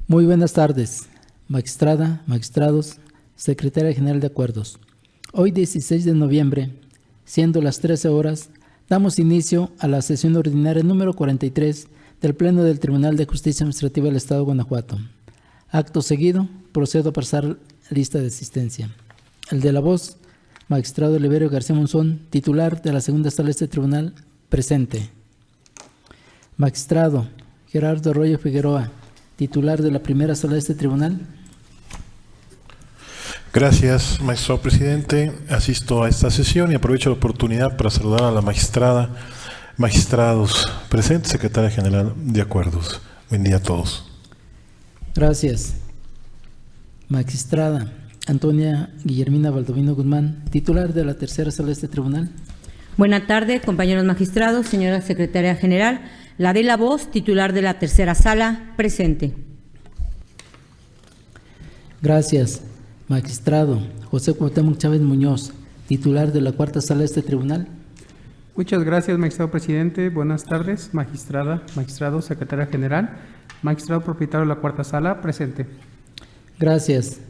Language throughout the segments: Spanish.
Muy buenas tardes, magistrada, magistrados, secretaria general de acuerdos. Hoy 16 de noviembre, siendo las 13 horas, damos inicio a la sesión ordinaria número 43 del Pleno del Tribunal de Justicia Administrativa del Estado de Guanajuato. Acto seguido, procedo a pasar lista de asistencia. El de la voz, magistrado Oliverio García Monzón, titular de la segunda sala de este tribunal, presente. Magistrado Gerardo Arroyo Figueroa, titular de la primera sala de este tribunal. Gracias, magistrado presidente. Asisto a esta sesión y aprovecho la oportunidad para saludar a la magistrada, magistrados presentes, secretaria general de acuerdos. Buen día a todos. Gracias. Magistrada Antonia Guillermina Baldovino Guzmán, titular de la tercera sala de este tribunal. Buenas tardes, compañeros magistrados, señora secretaria general. La de la voz, titular de la tercera sala, presente. Gracias. Magistrado José Cuauhtémoc Chávez Muñoz, titular de la cuarta sala de este tribunal. Muchas gracias, magistrado presidente. Buenas tardes, magistrada, magistrado, secretaria general, magistrado propietario de la cuarta sala, presente. Gracias.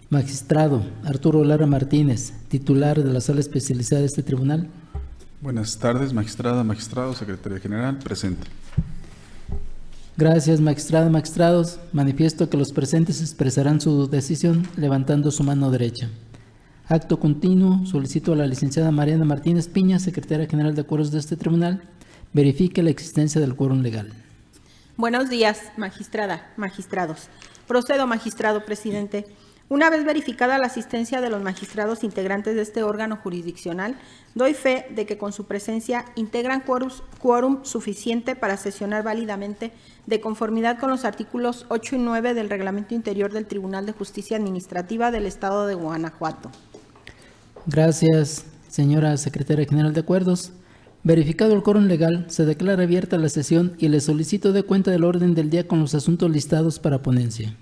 Magistrado Arturo Lara Martínez, titular de la sala especializada de este tribunal. Buenas tardes, magistrada, magistrado, secretaria general, presente. Gracias, magistrada, magistrados. Manifiesto que los presentes expresarán su decisión levantando su mano derecha. Acto continuo, solicito a la licenciada Mariana Martínez Piña, secretaria general de acuerdos de este tribunal, verifique la existencia del quórum legal. Buenos días, magistrada, magistrados. Procedo, magistrado presidente. Una vez verificada la asistencia de los magistrados integrantes de este órgano jurisdiccional, doy fe de que con su presencia integran quórum suficiente para sesionar válidamente de conformidad con los artículos 8 y 9 del Reglamento Interior del Tribunal de Justicia Administrativa del Estado de Guanajuato. Gracias, señora secretaria general de acuerdos. Verificado el quórum legal, se declara abierta la sesión y le solicito de cuenta del orden del día con los asuntos listados para ponencia.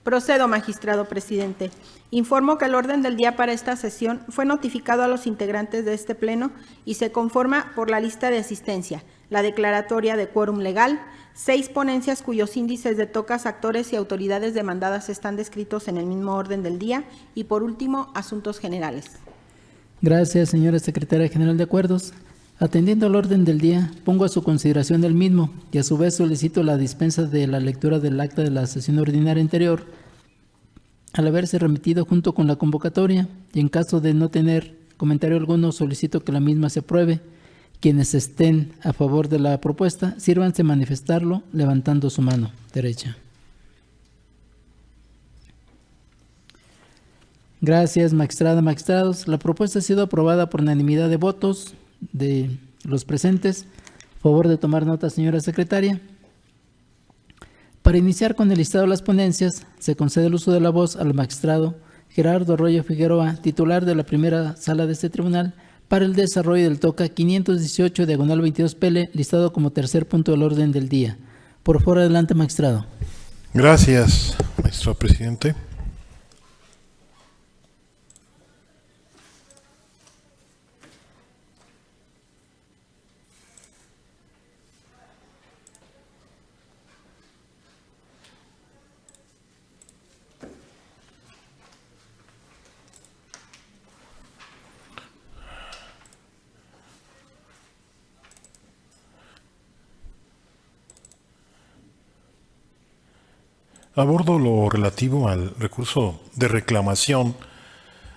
Procedo, magistrado presidente. Informo que el orden del día para esta sesión fue notificado a los integrantes de este pleno y se conforma por la lista de asistencia, la declaratoria de quórum legal, 6 ponencias cuyos índices de tocas, actores y autoridades demandadas están descritos en el mismo orden del día y, por último, asuntos generales. Gracias, señora secretaria general de acuerdos. Atendiendo al orden del día, pongo a su consideración el mismo y a su vez solicito la dispensa de la lectura del acta de la sesión ordinaria anterior al haberse remitido junto con la convocatoria, y en caso de no tener comentario alguno solicito que la misma se apruebe. Quienes estén a favor de la propuesta, sírvanse manifestarlo levantando su mano derecha. Gracias, magistrada, magistrados. La propuesta ha sido aprobada por unanimidad de votos de los presentes. Favor de tomar nota, señora secretaria. Para iniciar con el listado de las ponencias, se concede el uso de la voz al magistrado Gerardo Arroyo Figueroa, titular de la primera sala de este tribunal, para el desarrollo del TOCA 518 diagonal 22 PL, listado como tercer punto del orden del día. Por favor, adelante, magistrado. Gracias, magistrado presidente. Abordo lo relativo al recurso de reclamación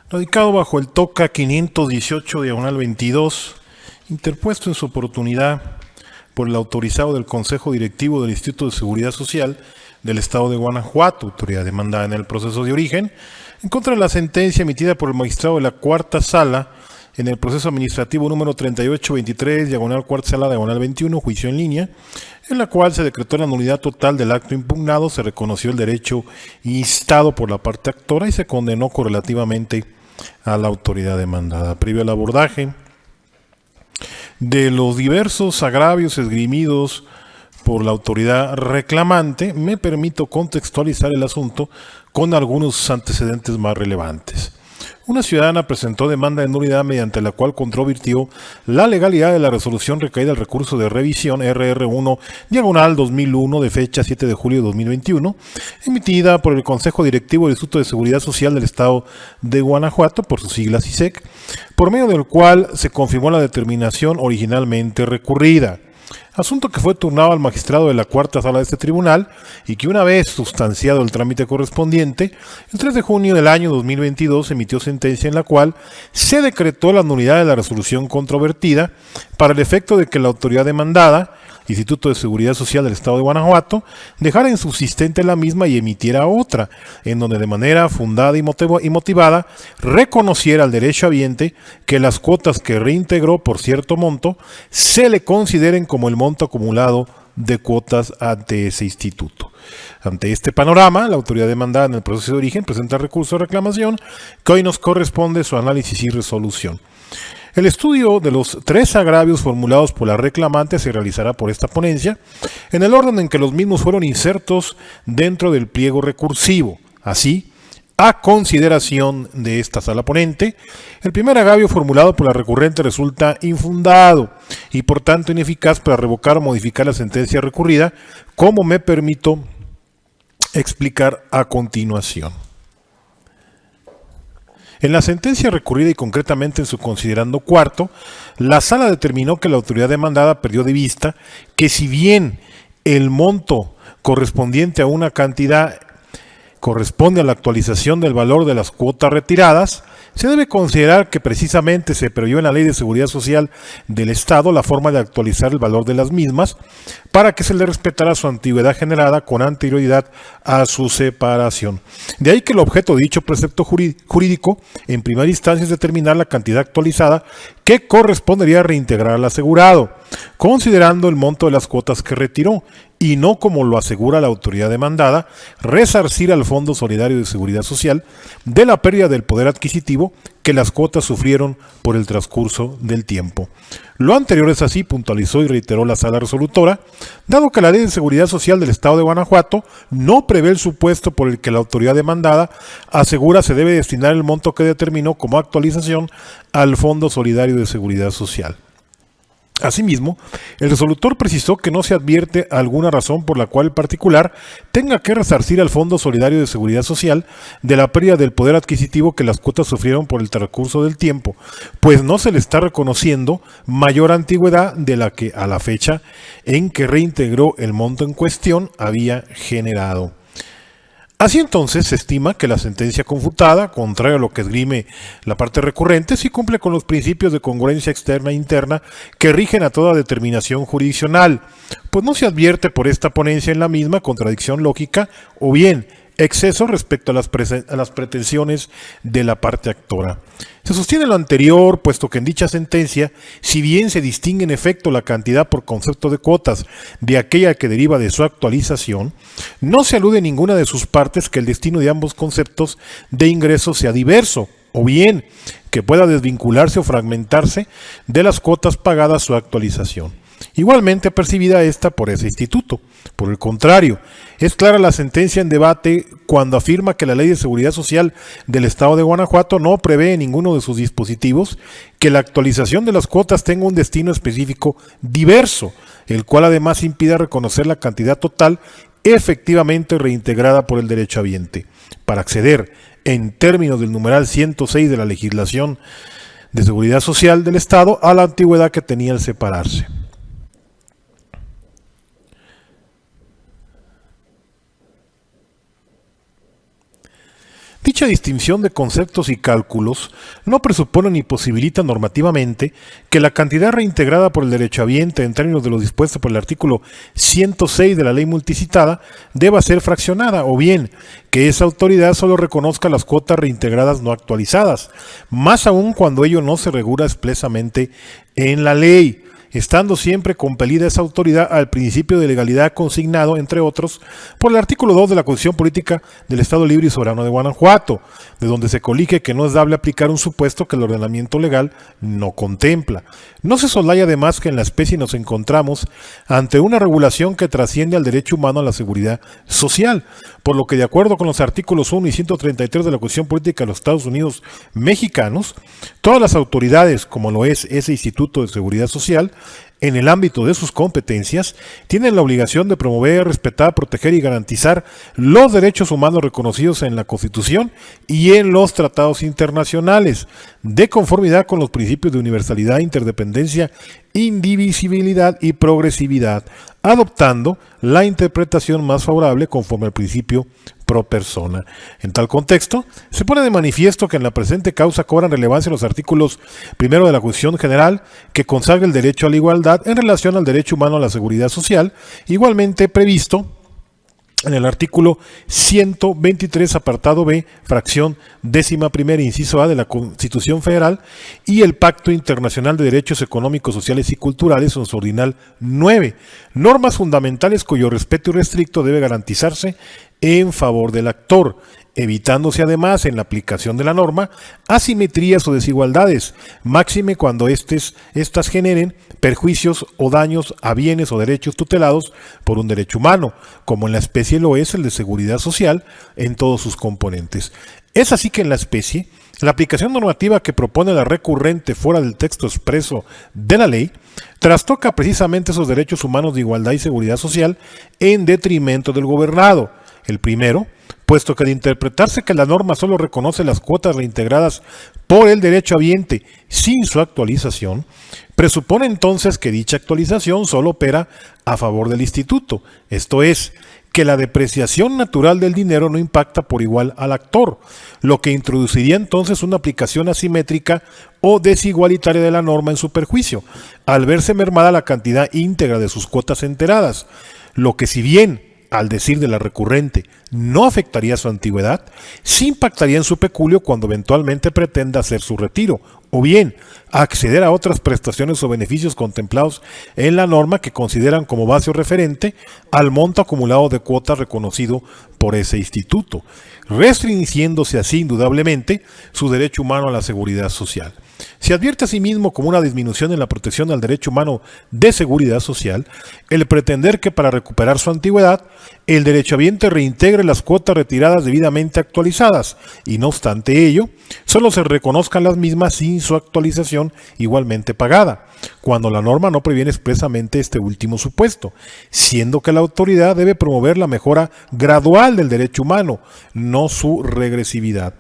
radicado bajo el TOCA 518 diagonal 22, interpuesto en su oportunidad por el autorizado del Consejo Directivo del Instituto de Seguridad Social del Estado de Guanajuato, autoridad demandada en el proceso de origen, en contra de la sentencia emitida por el magistrado de la cuarta sala en el proceso administrativo número 3823, diagonal cuarta sala, diagonal 21, juicio en línea, en la cual se decretó la nulidad total del acto impugnado, se reconoció el derecho instado por la parte actora y se condenó correlativamente a la autoridad demandada. Previo al abordaje de los diversos agravios esgrimidos por la autoridad reclamante, me permito contextualizar el asunto con algunos antecedentes más relevantes. una ciudadana presentó demanda de nulidad mediante la cual controvirtió la legalidad de la resolución recaída al recurso de revisión RR1/2001 de fecha 7 de julio de 2021, emitida por el Consejo Directivo del Instituto de Seguridad Social del Estado de Guanajuato, por sus siglas ISEC, por medio del cual se confirmó la determinación originalmente recurrida. Asunto que fue turnado al magistrado de la cuarta sala de este tribunal y que, una vez sustanciado el trámite correspondiente, el 3 de junio del año 2022 emitió sentencia en la cual se decretó la nulidad de la resolución controvertida para el efecto de que la autoridad demandada, Instituto de Seguridad Social del Estado de Guanajuato, dejara insubsistente la misma y emitiera otra, en donde de manera fundada y motivada reconociera al derechohabiente que las cuotas que reintegró por cierto monto se le consideren como el monto acumulado de cuotas ante ese instituto. Ante este panorama, la autoridad demandada en el proceso de origen presenta recurso de reclamación que hoy nos corresponde su análisis y resolución. El estudio de los 3 agravios formulados por la reclamante se realizará por esta ponencia en el orden en que los mismos fueron insertos dentro del pliego recursivo. Así, a consideración de esta sala ponente, el primer agravio formulado por la recurrente resulta infundado y por tanto ineficaz para revocar o modificar la sentencia recurrida, como me permito explicar a continuación. En la sentencia recurrida y concretamente en su considerando cuarto, la sala determinó que la autoridad demandada perdió de vista que, si bien el monto correspondiente a una cantidad corresponde a la actualización del valor de las cuotas retiradas, se debe considerar que precisamente se previó en la Ley de Seguridad Social del Estado la forma de actualizar el valor de las mismas para que se le respetara su antigüedad generada con anterioridad a su separación. De ahí que el objeto de dicho precepto jurídico en primera instancia es determinar la cantidad actualizada que correspondería reintegrar al asegurado, considerando el monto de las cuotas que retiró, y no, como lo asegura la autoridad demandada, resarcir al Fondo Solidario de Seguridad Social de la pérdida del poder adquisitivo que las cuotas sufrieron por el transcurso del tiempo. Lo anterior es así, puntualizó y reiteró la sala resolutora, dado que la Ley de Seguridad Social del Estado de Guanajuato no prevé el supuesto por el que la autoridad demandada asegura se debe destinar el monto que determinó como actualización al Fondo Solidario de Seguridad Social. Asimismo, el resolutor precisó que no se advierte alguna razón por la cual el particular tenga que resarcir al Fondo Solidario de Seguridad Social de la pérdida del poder adquisitivo que las cuotas sufrieron por el transcurso del tiempo, pues no se le está reconociendo mayor antigüedad de la que a la fecha en que reintegró el monto en cuestión había generado. Así entonces, se estima que la sentencia confutada, contrario a lo que esgrime la parte recurrente, sí cumple con los principios de congruencia externa e interna que rigen a toda determinación jurisdiccional, pues no se advierte por esta ponencia en la misma contradicción lógica o bien exceso respecto a las pretensiones de la parte actora. Se sostiene lo anterior, puesto que en dicha sentencia, si bien se distingue en efecto la cantidad por concepto de cuotas de aquella que deriva de su actualización, no se alude en ninguna de sus partes que el destino de ambos conceptos de ingreso sea diverso, o bien que pueda desvincularse o fragmentarse de las cuotas pagadas su actualización. Igualmente percibida esta por ese instituto. Por el contrario, es clara la sentencia en debate cuando afirma que la Ley de Seguridad Social del Estado de Guanajuato no prevé en ninguno de sus dispositivos que la actualización de las cuotas tenga un destino específico diverso, el cual además impida reconocer la cantidad total efectivamente reintegrada por el derechohabiente. Para acceder, en términos del numeral 106 de la legislación de Seguridad Social del Estado, a la antigüedad que tenía al separarse. Dicha distinción de conceptos y cálculos no presupone ni posibilita normativamente que la cantidad reintegrada por el derechohabiente en términos de lo dispuesto por el artículo 106 de la ley multicitada deba ser fraccionada, o bien que esa autoridad solo reconozca las cuotas reintegradas no actualizadas, más aún cuando ello no se regula expresamente en la ley. estando siempre compelida esa autoridad al principio de legalidad consignado, entre otros, por el artículo 2 de la Constitución Política del Estado Libre y Soberano de Guanajuato, de donde se colige que no es dable aplicar un supuesto que el ordenamiento legal no contempla. No se soslaya además que en la especie nos encontramos ante una regulación que trasciende al derecho humano a la seguridad social, por lo que de acuerdo con los artículos 1 y 133 de la Constitución Política de los Estados Unidos mexicanos, todas las autoridades, como lo es ese Instituto de Seguridad Social, en el ámbito de sus competencias, tienen la obligación de promover, respetar, proteger y garantizar los derechos humanos reconocidos en la Constitución y en los tratados internacionales, de conformidad con los principios de universalidad, interdependencia, indivisibilidad y progresividad, adoptando la interpretación más favorable conforme al principio pro persona. En tal contexto, se pone de manifiesto que en la presente causa cobran relevancia los artículos 1 de la Constitución General, que consagra el derecho a la igualdad en relación al derecho humano a la seguridad social, igualmente previsto en el artículo 123, apartado B, fracción 11ª, inciso A de la Constitución Federal, y el Pacto Internacional de Derechos Económicos, Sociales y Culturales en su ordinal 9, normas fundamentales cuyo respeto irrestricto debe garantizarse en favor del actor, evitándose además en la aplicación de la norma asimetrías o desigualdades, máxime cuando estas generen perjuicios o daños a bienes o derechos tutelados por un derecho humano, como en la especie lo es el de seguridad social en todos sus componentes. Es así que en la especie, la aplicación normativa que propone la recurrente fuera del texto expreso de la ley trastoca precisamente esos derechos humanos de igualdad y seguridad social en detrimento del gobernado. El primero, puesto que de interpretarse que la norma solo reconoce las cuotas reintegradas por el derecho habiente sin su actualización, presupone entonces que dicha actualización solo opera a favor del instituto, esto es, que la depreciación natural del dinero no impacta por igual al actor, lo que introduciría entonces una aplicación asimétrica o desigualitaria de la norma en su perjuicio, al verse mermada la cantidad íntegra de sus cuotas enteradas, lo que si bien al decir de la recurrente, no afectaría su antigüedad, sí impactaría en su peculio cuando eventualmente pretenda hacer su retiro, o bien acceder a otras prestaciones o beneficios contemplados en la norma que consideran como base o referente al monto acumulado de cuotas reconocido por ese instituto, restringiéndose así indudablemente su derecho humano a la seguridad social. Se advierte asimismo como una disminución en la protección al derecho humano de seguridad social el pretender que para recuperar su antigüedad el derechohabiente reintegre las cuotas retiradas debidamente actualizadas y no obstante ello, solo se reconozcan las mismas sin su actualización igualmente pagada, cuando la norma no previene expresamente este último supuesto, siendo que la autoridad debe promover la mejora gradual del derecho humano, no su regresividad.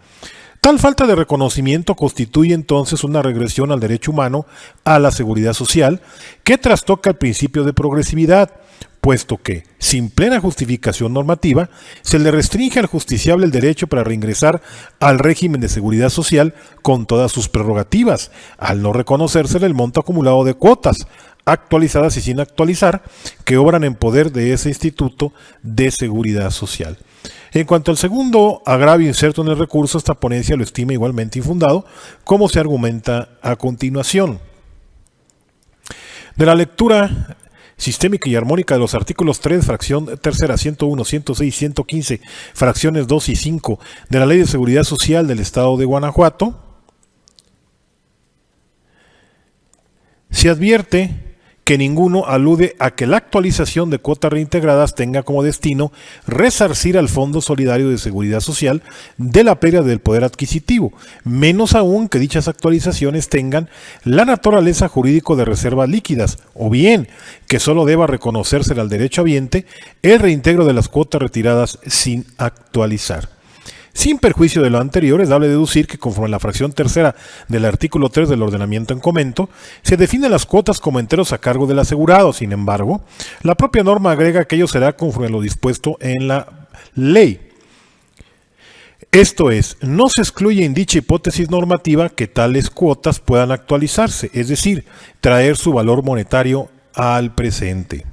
Tal falta de reconocimiento constituye entonces una regresión al derecho humano a la seguridad social que trastoca el principio de progresividad, puesto que, sin plena justificación normativa, se le restringe al justiciable el derecho para reingresar al régimen de seguridad social con todas sus prerrogativas, al no reconocérsele el monto acumulado de cuotas, actualizadas y sin actualizar, que obran en poder de ese Instituto de Seguridad Social. En cuanto al segundo agravio inserto en el recurso, esta ponencia lo estima igualmente infundado, como se argumenta a continuación. De la lectura sistémica y armónica de los artículos 3, fracción tercera, 101, 106 y 115, fracciones 2 y 5 de la Ley de Seguridad Social del Estado de Guanajuato, se advierte que ninguno alude a que la actualización de cuotas reintegradas tenga como destino resarcir al Fondo Solidario de Seguridad Social de la pérdida del poder adquisitivo, menos aún que dichas actualizaciones tengan la naturaleza jurídico de reservas líquidas, o bien que solo deba reconocerse al derechohabiente el reintegro de las cuotas retiradas sin actualizar. Sin perjuicio de lo anterior, es dable deducir que conforme a la fracción tercera del artículo 3 del ordenamiento en comento, se definen las cuotas como enteros a cargo del asegurado. Sin embargo, la propia norma agrega que ello será conforme a lo dispuesto en la ley. Esto es, no se excluye en dicha hipótesis normativa que tales cuotas puedan actualizarse, es decir, traer su valor monetario al presente.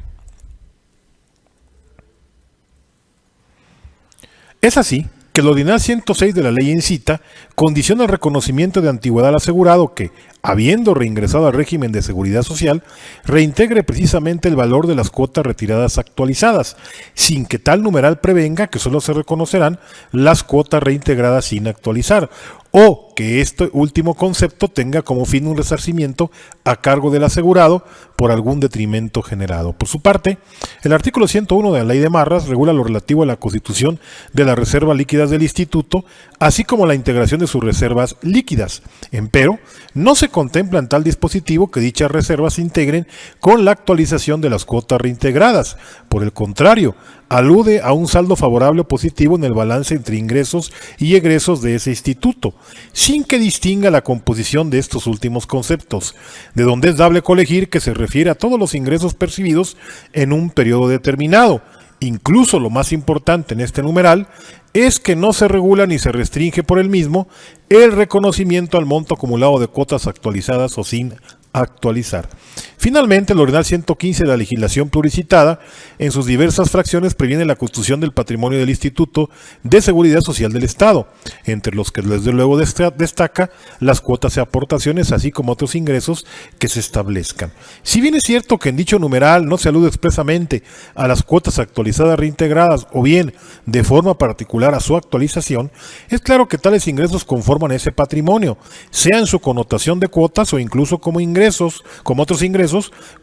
Es así que el ordinal 106 de la ley en cita condiciona el reconocimiento de antigüedad al asegurado que, habiendo reingresado al régimen de seguridad social, reintegre precisamente el valor de las cuotas retiradas actualizadas, sin que tal numeral prevenga que solo se reconocerán las cuotas reintegradas sin actualizar, o que este último concepto tenga como fin un resarcimiento a cargo del asegurado por algún detrimento generado. Por su parte, el artículo 101 de la Ley de Marras regula lo relativo a la constitución de las reservas líquidas del Instituto, así como la integración de sus reservas líquidas. Empero, no se contempla en tal dispositivo que dichas reservas se integren con la actualización de las cuotas reintegradas. Por el contrario, alude a un saldo favorable o positivo en el balance entre ingresos y egresos de ese instituto, sin que distinga la composición de estos últimos conceptos, de donde es dable colegir que se refiere a todos los ingresos percibidos en un periodo determinado. Incluso lo más importante en este numeral es que no se regula ni se restringe por el mismo el reconocimiento al monto acumulado de cuotas actualizadas o sin actualizar. Finalmente, el ordenal 115 de la legislación pluricitada, en sus diversas fracciones, previene la constitución del patrimonio del Instituto de Seguridad Social del Estado, entre los que desde luego destaca las cuotas y aportaciones, así como otros ingresos que se establezcan. Si bien es cierto que en dicho numeral no se alude expresamente a las cuotas actualizadas reintegradas o bien de forma particular a su actualización, es claro que tales ingresos conforman ese patrimonio, sea en su connotación de cuotas o incluso como ingresos, como otros ingresos,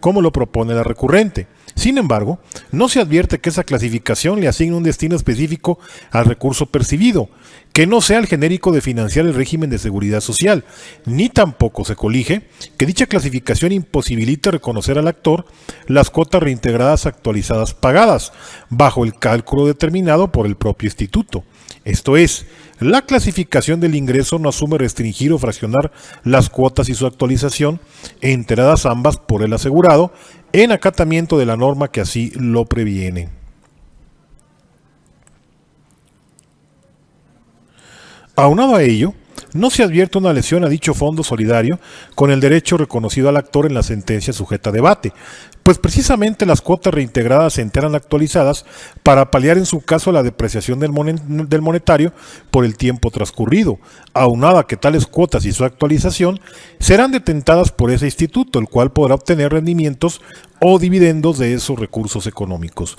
como lo propone la recurrente. Sin embargo, no se advierte que esa clasificación le asigne un destino específico al recurso percibido, que no sea el genérico de financiar el régimen de seguridad social, ni tampoco se colige que dicha clasificación imposibilite reconocer al actor las cuotas reintegradas actualizadas pagadas, bajo el cálculo determinado por el propio instituto. Esto es, la clasificación del ingreso no asume restringir o fraccionar las cuotas y su actualización, enteradas ambas por el asegurado, en acatamiento de la norma que así lo previene. Aunado a ello, no se advierte una lesión a dicho fondo solidario con el derecho reconocido al actor en la sentencia sujeta a debate, pues precisamente las cuotas reintegradas se enteran actualizadas para paliar en su caso la depreciación del monetario por el tiempo transcurrido, aunado a que tales cuotas y su actualización serán detentadas por ese instituto, el cual podrá obtener rendimientos o dividendos de esos recursos económicos.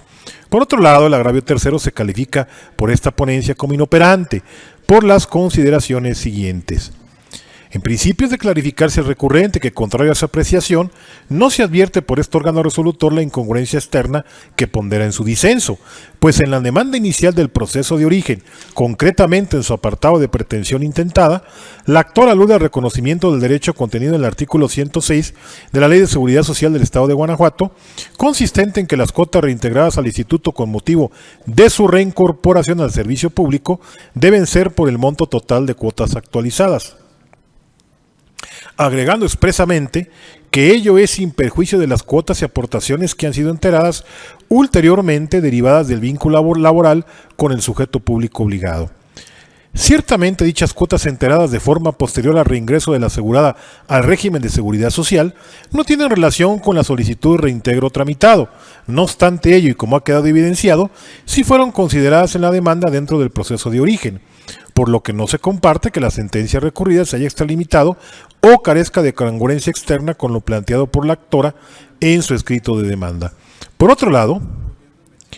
Por otro lado, el agravio tercero se califica por esta ponencia como inoperante, por las consideraciones siguientes. En principio es de clarificarse el recurrente que, contrario a su apreciación, no se advierte por este órgano resolutor la incongruencia externa que pondera en su disenso, pues en la demanda inicial del proceso de origen, concretamente en su apartado de pretensión intentada, la actor alude al reconocimiento del derecho contenido en el artículo 106 de la Ley de Seguridad Social del Estado de Guanajuato, consistente en que las cuotas reintegradas al instituto con motivo de su reincorporación al servicio público deben ser por el monto total de cuotas actualizadas, agregando expresamente que ello es sin perjuicio de las cuotas y aportaciones que han sido enteradas ulteriormente derivadas del vínculo laboral con el sujeto público obligado. Ciertamente dichas cuotas enteradas de forma posterior al reingreso de la asegurada al régimen de seguridad social no tienen relación con la solicitud de reintegro tramitado. No obstante ello, y como ha quedado evidenciado, sí fueron consideradas en la demanda dentro del proceso de origen, por lo que no se comparte que la sentencia recurrida se haya extralimitado o carezca de congruencia externa con lo planteado por la actora en su escrito de demanda. Por otro lado,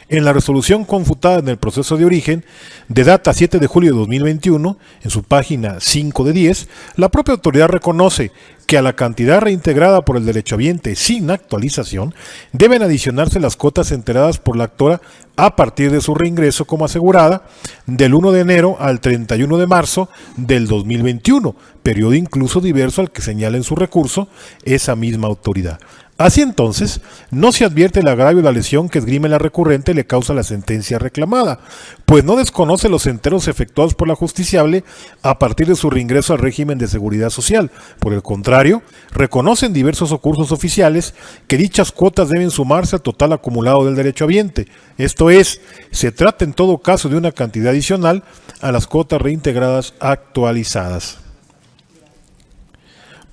en la resolución confutada en el proceso de origen, de data 7 de julio de 2021, en su página 5 de 10, la propia autoridad reconoce que a la cantidad reintegrada por el derechohabiente sin actualización deben adicionarse las cuotas enteradas por la actora a partir de su reingreso como asegurada del 1 de enero al 31 de marzo del 2021, periodo incluso diverso al que señala en su recurso esa misma autoridad. Así entonces, no se advierte el agravio o la lesión que esgrime la recurrente le causa la sentencia reclamada, pues no desconoce los enteros efectuados por la justiciable a partir de su reingreso al régimen de seguridad social. Por el contrario, reconoce en diversos cursos oficiales que dichas cuotas deben sumarse al total acumulado del derechohabiente. Esto es, se trata en todo caso de una cantidad adicional a las cuotas reintegradas actualizadas.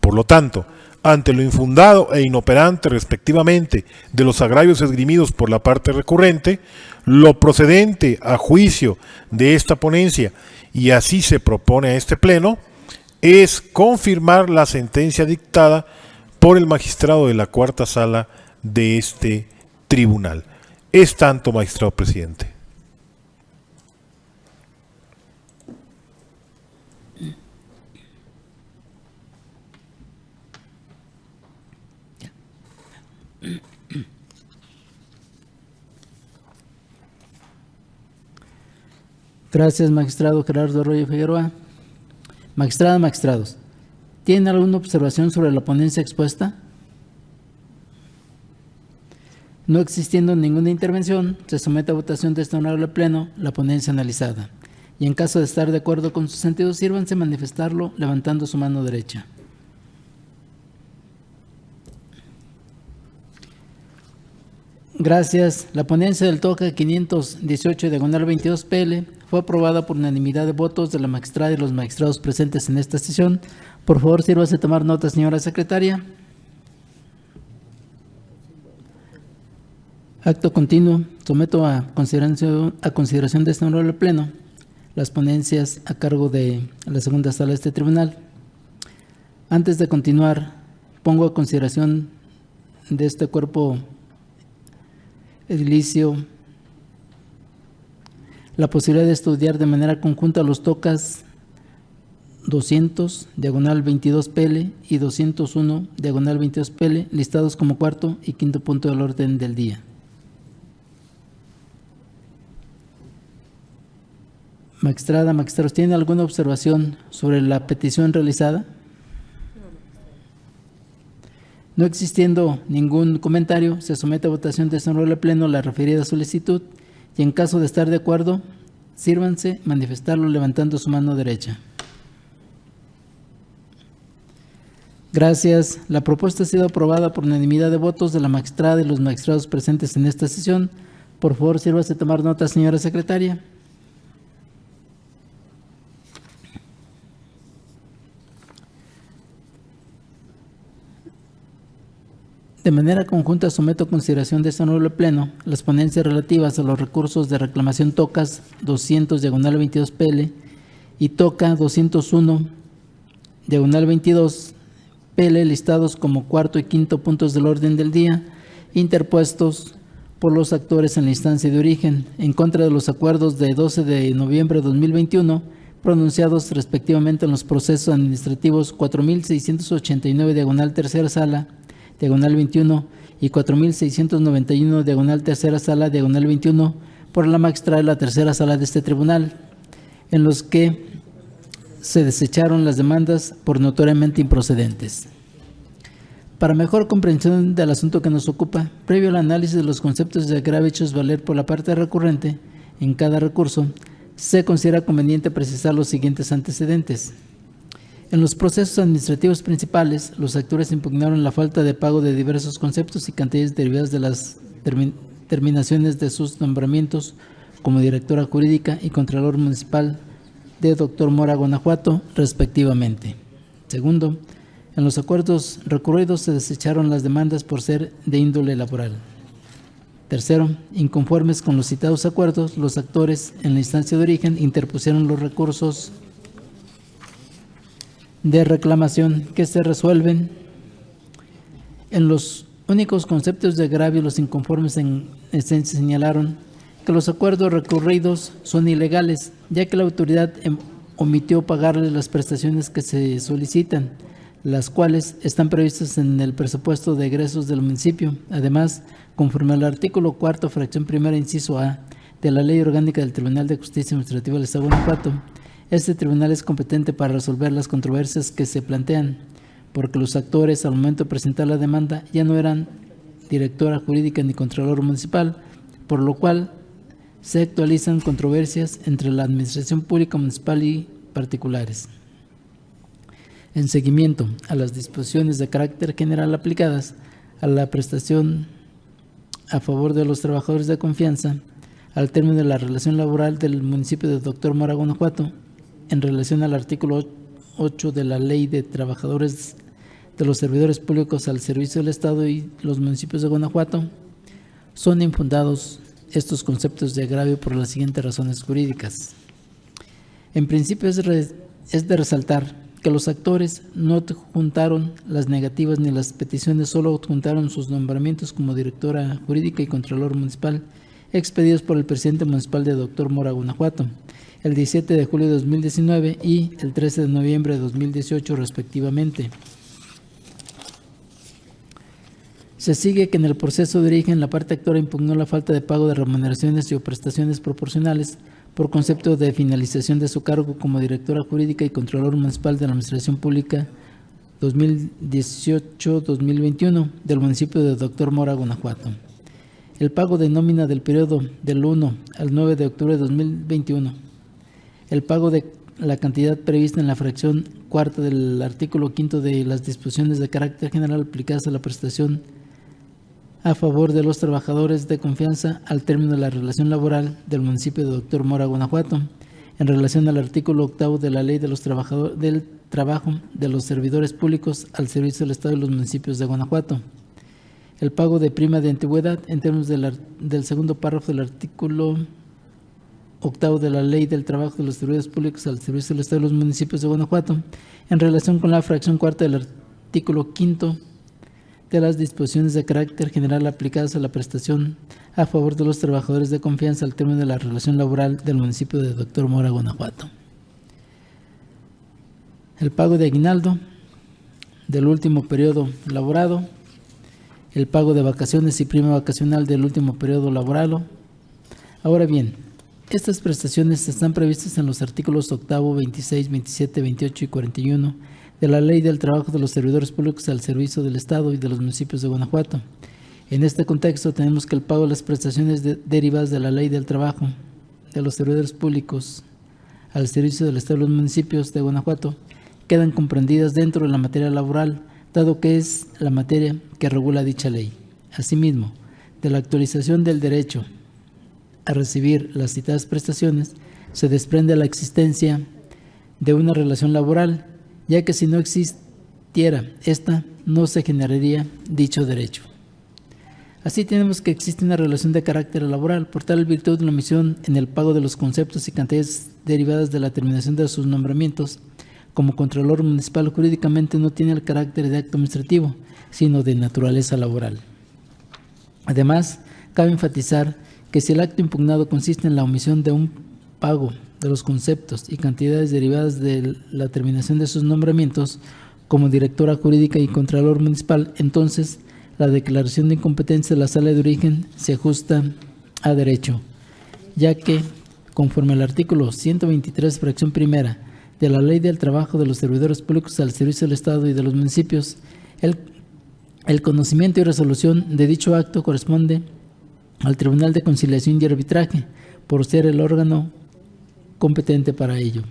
Por lo tanto, ante lo infundado e inoperante respectivamente de los agravios esgrimidos por la parte recurrente, lo procedente a juicio de esta ponencia, y así se propone a este pleno, es confirmar la sentencia dictada por el magistrado de la cuarta sala de este tribunal. Es tanto, magistrado presidente. Gracias, magistrado Gerardo Arroyo Figueroa. Magistrada, magistrados, ¿tienen alguna observación sobre la ponencia expuesta? No existiendo ninguna intervención, se somete a votación de este honorable pleno la ponencia analizada. Y en caso de estar de acuerdo con su sentido, sírvanse manifestarlo levantando su mano derecha. Gracias. La ponencia del TOCA 518 diagonal 22 PL fue aprobada por unanimidad de votos de la magistrada y los magistrados presentes en esta sesión. Por favor, sírvase a tomar nota, señora secretaria. Acto continuo. Someto a consideración de este honorable pleno las ponencias a cargo de la segunda sala de este tribunal. Antes de continuar, pongo a consideración de este cuerpo edilicio la posibilidad de estudiar de manera conjunta los TOCAS 200, diagonal 22 PL y 201, diagonal 22 PL, listados como cuarto y quinto punto del orden del día. Magistrada, magistrados, ¿tienen alguna observación sobre la petición realizada? No existiendo ningún comentario, se somete a votación de este honorable pleno la referida solicitud y en caso de estar de acuerdo, sírvanse manifestarlo levantando su mano derecha. Gracias. La propuesta ha sido aprobada por unanimidad de votos de la magistrada y los magistrados presentes en esta sesión. Por favor, sírvase a tomar nota, señora secretaria. De manera conjunta someto a consideración de este honorable pleno las ponencias relativas a los recursos de reclamación TOCAS 200 diagonal 22 PL y TOCA 201 diagonal 22 PL listados como cuarto y quinto puntos del orden del día, interpuestos por los actores en la instancia de origen en contra de los acuerdos de 12 de noviembre de 2021 pronunciados respectivamente en los procesos administrativos 4689 diagonal tercera sala diagonal 21 y 4691 diagonal tercera sala diagonal 21 por la magistrada de la tercera sala de este tribunal, en los que se desecharon las demandas por notoriamente improcedentes. Para mejor comprensión del asunto que nos ocupa, previo al análisis de los conceptos de agravio hechos valer por la parte recurrente en cada recurso, se considera conveniente precisar los siguientes antecedentes. En los procesos administrativos principales, los actores impugnaron la falta de pago de diversos conceptos y cantidades derivadas de las terminaciones de sus nombramientos como directora jurídica y contralor municipal de Dr. Mora, Guanajuato, respectivamente. Segundo, en los acuerdos recurridos se desecharon las demandas por ser de índole laboral. Tercero, inconformes con los citados acuerdos, los actores en la instancia de origen interpusieron los recursos de reclamación que se resuelven en los únicos conceptos de agravio. Los inconformes en esencia señalaron que los acuerdos recurridos son ilegales, ya que la autoridad omitió pagarles las prestaciones que se solicitan, las cuales están previstas en el presupuesto de egresos del municipio. Además, conforme al artículo 4, fracción primera, inciso A, de la Ley Orgánica del Tribunal de Justicia Administrativa del Estado de Guanajuato, este tribunal es competente para resolver las controversias que se plantean, porque los actores al momento de presentar la demanda ya no eran directora jurídica ni contralor municipal, por lo cual se actualizan controversias entre la administración pública municipal y particulares. En seguimiento a las disposiciones de carácter general aplicadas a la prestación a favor de los trabajadores de confianza, al término de la relación laboral del municipio de Dr. Mora, Guanajuato, en relación al artículo 8 de la Ley de Trabajadores de los Servidores Públicos al Servicio del Estado y los municipios de Guanajuato, son infundados estos conceptos de agravio por las siguientes razones jurídicas. En principio es de resaltar que los actores no adjuntaron las negativas ni las peticiones, solo adjuntaron sus nombramientos como directora jurídica y contralor municipal, expedidos por el presidente municipal de Dr. Mora, Guanajuato, el 17 de julio de 2019 y el 13 de noviembre de 2018 respectivamente. Se sigue que en el proceso de origen la parte actora impugnó la falta de pago de remuneraciones y o prestaciones proporcionales por concepto de finalización de su cargo como directora jurídica y contralor municipal de la Administración Pública 2018-2021 del municipio de Dr. Mora, Guanajuato. El pago de nómina del periodo del 1 al 9 de octubre de 2021. El pago de la cantidad prevista en la fracción cuarta del artículo 5 de las disposiciones de carácter general aplicadas a la prestación a favor de los trabajadores de confianza al término de la relación laboral del municipio de Dr. Mora, Guanajuato, en relación al artículo 8 de la Ley de los Trabajadores del Trabajo de los Servidores Públicos al servicio del Estado y los municipios de Guanajuato. El pago de prima de antigüedad en términos del segundo párrafo del artículo 8 de la Ley del Trabajo de los Servidores Públicos al servicio del Estado y los municipios de Guanajuato, en relación con la fracción cuarta del artículo 5 de las disposiciones de carácter general aplicadas a la prestación a favor de los trabajadores de confianza al término de la relación laboral del municipio de Dr. Mora, Guanajuato. El pago de aguinaldo del último periodo laborado, el pago de vacaciones y prima vacacional del último periodo laborado. Ahora bien, estas prestaciones están previstas en los artículos 8, 26, 27, 28 y 41 de la Ley del Trabajo de los Servidores Públicos al servicio del Estado y de los municipios de Guanajuato. En este contexto tenemos que el pago de las prestaciones derivadas de la Ley del Trabajo de los Servidores Públicos al servicio del Estado y los municipios de Guanajuato quedan comprendidas dentro de la materia laboral, dado que es la materia que regula dicha ley. Asimismo, de la actualización del derecho a recibir las citadas prestaciones se desprende la existencia de una relación laboral, ya que si no existiera esta, no se generaría dicho derecho. Así tenemos que existe una relación de carácter laboral, por tal virtud de la omisión en el pago de los conceptos y cantidades derivadas de la terminación de sus nombramientos como Contralor Municipal jurídicamente no tiene el carácter de acto administrativo, sino de naturaleza laboral. Además, cabe enfatizar que si el acto impugnado consiste en la omisión de un pago de los conceptos y cantidades derivadas de la terminación de sus nombramientos como directora jurídica y contralor municipal, entonces la declaración de incompetencia de la sala de origen se ajusta a derecho, ya que, conforme al artículo 123, fracción primera de la Ley del Trabajo de los Servidores Públicos al servicio del Estado y de los municipios, el conocimiento y resolución de dicho acto corresponde al Tribunal de Conciliación y Arbitraje, por ser el órgano competente para ello.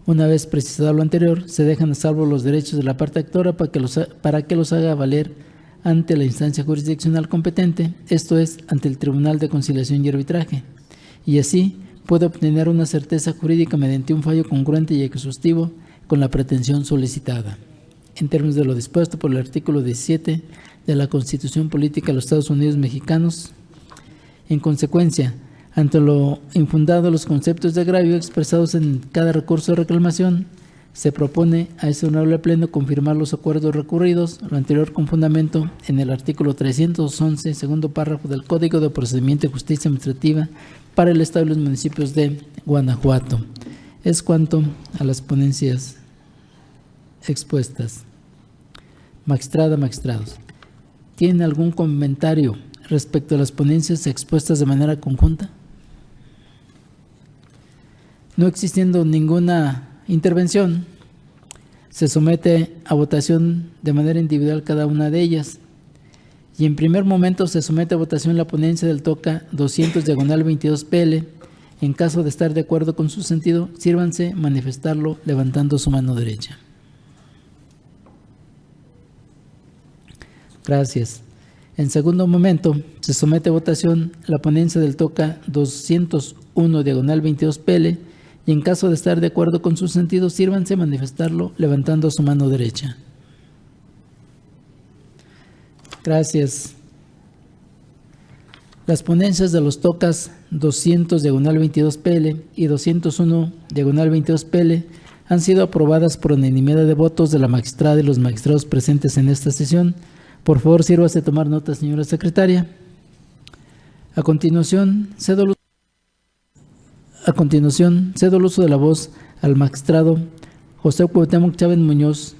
Una vez precisado lo anterior, se dejan a salvo los derechos de la parte actora para que los haga valer ante la instancia jurisdiccional competente, esto es, ante el Tribunal de Conciliación y Arbitraje, y así puede obtener una certeza jurídica mediante un fallo congruente y exhaustivo con la pretensión solicitada. En términos de lo dispuesto por el artículo 17 de la Constitución Política de los Estados Unidos Mexicanos, en consecuencia, ante lo infundado de los conceptos de agravio expresados en cada recurso de reclamación, se propone a ese honorable pleno confirmar los acuerdos recurridos, lo anterior con fundamento en el artículo 311, segundo párrafo del Código de Procedimiento de Justicia Administrativa para el Estado y los municipios de Guanajuato. Es cuanto a las ponencias expuestas. Magistrada, magistrados, ¿tienen algún comentario respecto a las ponencias expuestas de manera conjunta? No existiendo ninguna intervención, se somete a votación de manera individual cada una de ellas. Y en primer momento se somete a votación la ponencia del TOCA 200/22 PL. En caso de estar de acuerdo con su sentido, sírvanse manifestarlo levantando su mano derecha. Gracias. En segundo momento, se somete a votación la ponencia del TOCA 201/22 PL. Y en caso de estar de acuerdo con su sentido, sírvanse manifestarlo levantando su mano derecha. Gracias. Las ponencias de los TOCAS 200/22 PL y 201/22 PL han sido aprobadas por unanimidad de votos de la magistrada y los magistrados presentes en esta sesión. Por favor, sírvase tomar nota, señora secretaria. A continuación, cedo el uso de la voz al magistrado José Cuauhtémoc Chávez Muñoz,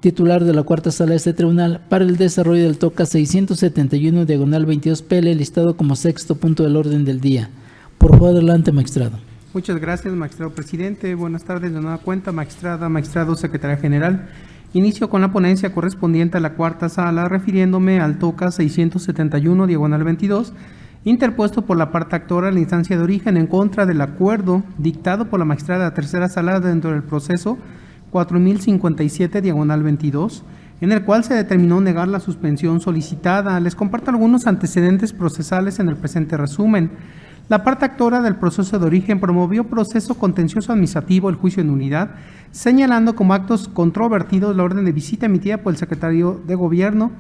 titular de la cuarta sala de este tribunal, para el desarrollo del TOCA 671/22 PL, listado como sexto punto del orden del día. Por favor, adelante, magistrado. Muchas gracias, magistrado presidente. Buenas tardes de nueva cuenta, magistrada, magistrado, secretaria general. Inicio con la ponencia correspondiente a la cuarta sala, refiriéndome al TOCA 671/22, interpuesto por la parte actora en la instancia de origen en contra del acuerdo dictado por la magistrada de la tercera sala dentro del proceso 4057/22, en el cual se determinó negar la suspensión solicitada. Les comparto algunos antecedentes procesales en el presente resumen. La parte actora del proceso de origen promovió proceso contencioso administrativo, el juicio en nulidad, señalando como actos controvertidos la orden de visita emitida por el secretario de Gobierno,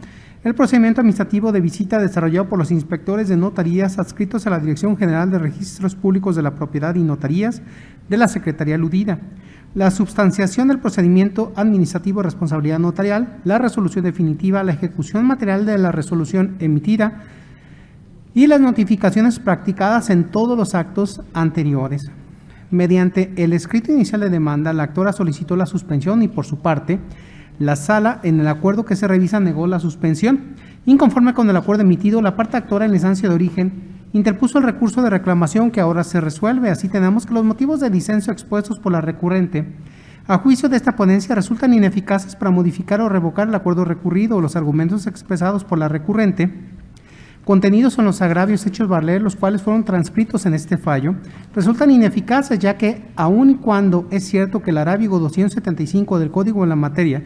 el procedimiento administrativo de visita desarrollado por los inspectores de notarías adscritos a la Dirección General de Registros Públicos de la Propiedad y Notarías de la Secretaría aludida, la substanciación del procedimiento administrativo de responsabilidad notarial, la resolución definitiva, la ejecución material de la resolución emitida y las notificaciones practicadas en todos los actos anteriores. Mediante el escrito inicial de demanda, la actora solicitó la suspensión y, por su parte, la sala, en el acuerdo que se revisa, negó la suspensión. Inconforme con el acuerdo emitido, la parte actora en la instancia de origen interpuso el recurso de reclamación que ahora se resuelve. Así tenemos que los motivos de disenso expuestos por la recurrente, a juicio de esta ponencia, resultan ineficaces para modificar o revocar el acuerdo recurrido. Los argumentos expresados por la recurrente, contenidos en los agravios hechos valer, los cuales fueron transcritos en este fallo, resultan ineficaces, ya que, aun y cuando es cierto que el arábigo 275 del Código de la Materia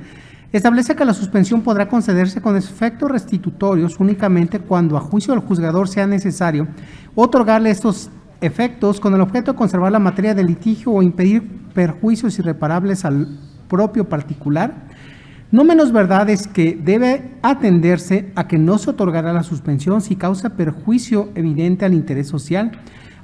establece que la suspensión podrá concederse con efectos restitutorios únicamente cuando a juicio del juzgador sea necesario otorgarle estos efectos con el objeto de conservar la materia del litigio o impedir perjuicios irreparables al propio particular. No menos verdad es que debe atenderse a que no se otorgará la suspensión si causa perjuicio evidente al interés social,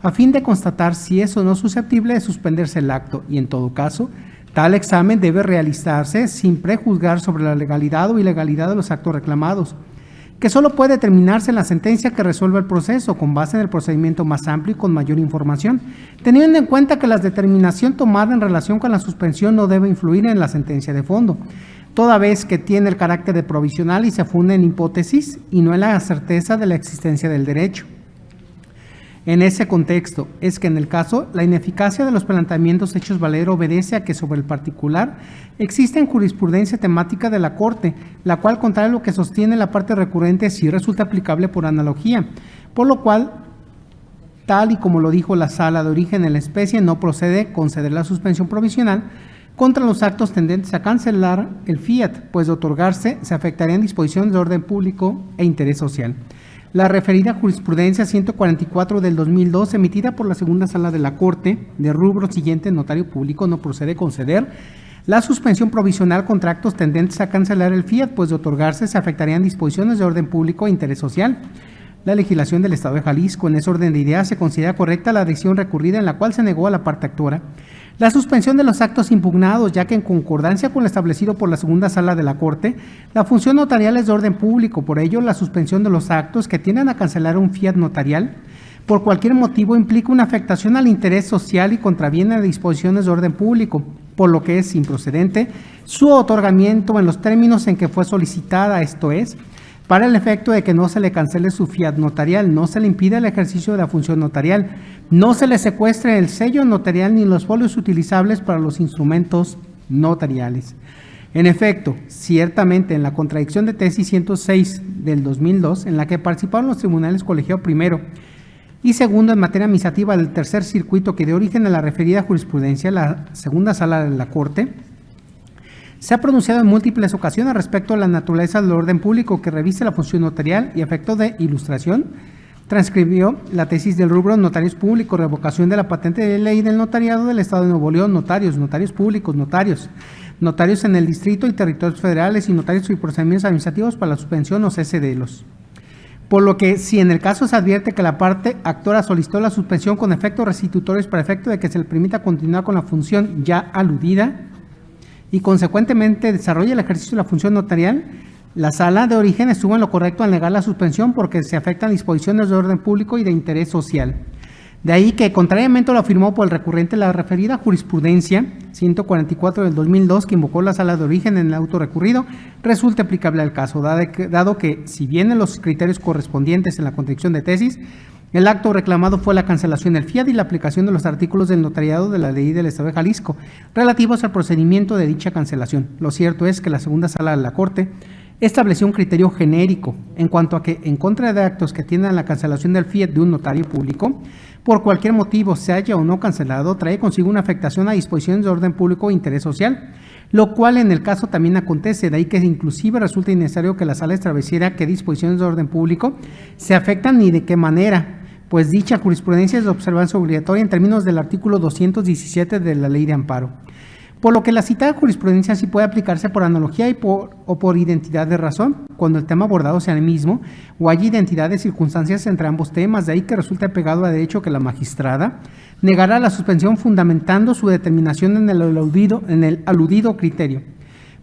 a fin de constatar si es o no susceptible de suspenderse el acto, y en todo caso, tal examen debe realizarse sin prejuzgar sobre la legalidad o ilegalidad de los actos reclamados, que solo puede determinarse en la sentencia que resuelva el proceso, con base en el procedimiento más amplio y con mayor información, teniendo en cuenta que la determinación tomada en relación con la suspensión no debe influir en la sentencia de fondo, toda vez que tiene el carácter de provisional y se funde en hipótesis y no en la certeza de la existencia del derecho. En ese contexto es que en el caso, la ineficacia de los planteamientos hechos valer obedece a que sobre el particular existe jurisprudencia temática de la Corte, la cual, contrario a lo que sostiene la parte recurrente, sí resulta aplicable por analogía, por lo cual, tal y como lo dijo la sala de origen en la especie, no procede conceder la suspensión provisional contra los actos tendentes a cancelar el fiat, pues de otorgarse se afectarían disposiciones de orden público e interés social. La referida jurisprudencia 144 del 2002, emitida por la segunda sala de la Corte, de rubro siguiente, notario público, no procede conceder la suspensión provisional contra actos tendentes a cancelar el fiat, pues de otorgarse se afectarían disposiciones de orden público e interés social. La legislación del Estado de Jalisco, en ese orden de ideas, se considera correcta la decisión recurrida en la cual se negó a la parte actora la suspensión de los actos impugnados, ya que en concordancia con lo establecido por la segunda sala de la Corte, la función notarial es de orden público. Por ello, la suspensión de los actos que tienden a cancelar un fiat notarial por cualquier motivo implica una afectación al interés social y contraviene a disposiciones de orden público, por lo que es improcedente su otorgamiento en los términos en que fue solicitada, esto es, para el efecto de que no se le cancele su fiat notarial, no se le impida el ejercicio de la función notarial, no se le secuestre el sello notarial ni los folios utilizables para los instrumentos notariales. En efecto, ciertamente en la contradicción de tesis 106 del 2002, en la que participaron los tribunales colegiado primero y segundo en materia administrativa del tercer circuito que dio origen a la referida jurisprudencia, la segunda sala de la Corte, se ha pronunciado en múltiples ocasiones respecto a la naturaleza del orden público que reviste la función notarial y a efecto de ilustración transcribió la tesis del rubro notarios públicos, revocación de la patente de ley del notariado del Estado de Nuevo León, notarios públicos, notarios en el distrito y territorios federales y notarios y procedimientos administrativos para la suspensión o cese de los. por lo que si en el caso se advierte que la parte actora solicitó la suspensión con efectos restitutorios para efecto de que se le permita continuar con la función ya aludida y consecuentemente desarrolla el ejercicio de la función notarial, la sala de origen estuvo en lo correcto al negar la suspensión porque se afectan disposiciones de orden público y de interés social. De ahí que, contrariamente a lo afirmado por el recurrente, la referida jurisprudencia 144 del 2002, que invocó la sala de origen en el auto recurrido, resulta aplicable al caso, dado que, si bien en los criterios correspondientes en la contradicción de tesis, el acto reclamado fue la cancelación del fiat y la aplicación de los artículos del notariado de la ley del Estado de Jalisco, relativos al procedimiento de dicha cancelación. Lo cierto es que la segunda sala de la Corte estableció un criterio genérico en cuanto a que, en contra de actos que tiendan a la cancelación del fiat de un notario público, por cualquier motivo, se haya o no cancelado, trae consigo una afectación a disposiciones de orden público e interés social, lo cual en el caso también acontece, de ahí que inclusive resulta innecesario que la sala estableciera qué disposiciones de orden público se afectan ni de qué manera, pues dicha jurisprudencia es de observancia obligatoria en términos del artículo 217 de la Ley de Amparo. Por lo que la citada jurisprudencia sí puede aplicarse por analogía o por identidad de razón, cuando el tema abordado sea el mismo, o hay identidad de circunstancias entre ambos temas, de ahí que resulta pegado a derecho que la magistrada negará la suspensión fundamentando su determinación en el aludido criterio.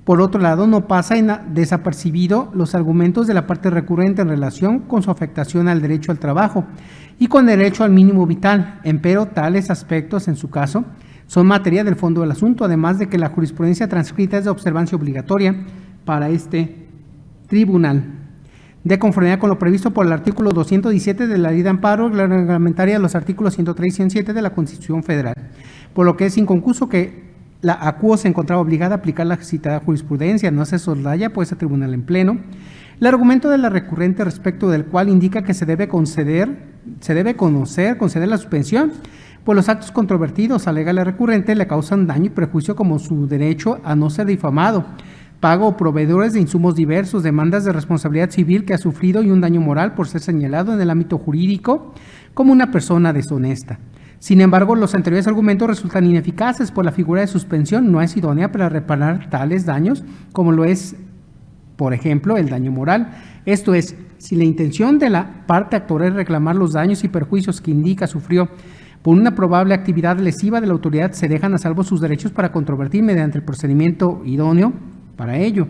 Por otro lado, no pasa desapercibido los argumentos de la parte recurrente en relación con su afectación al derecho al trabajo y con el derecho al mínimo vital, empero tales aspectos, en su caso, son materia del fondo del asunto, además de que la jurisprudencia transcrita es de observancia obligatoria para este tribunal. De conformidad con lo previsto por el artículo 217 de la Ley de Amparo reglamentaria de los artículos 103 y 107 de la Constitución Federal, por lo que es inconcluso que la ACUO se encontraba obligada a aplicar la citada jurisprudencia, no se soslaya pues a tribunal en pleno. El argumento de la recurrente respecto del cual indica que se debe conceder la suspensión, pues los actos controvertidos, alega la recurrente, le causan daño y perjuicio como su derecho a no ser difamado, pago o proveedores de insumos diversos, demandas de responsabilidad civil que ha sufrido y un daño moral por ser señalado en el ámbito jurídico como una persona deshonesta. Sin embargo, los anteriores argumentos resultan ineficaces, pues la figura de suspensión no es idónea para reparar tales daños, como lo es, por ejemplo, el daño moral. Esto es, si la intención de la parte actora es reclamar los daños y perjuicios que indica sufrió por una probable actividad lesiva de la autoridad, se dejan a salvo sus derechos para controvertir mediante el procedimiento idóneo para ello.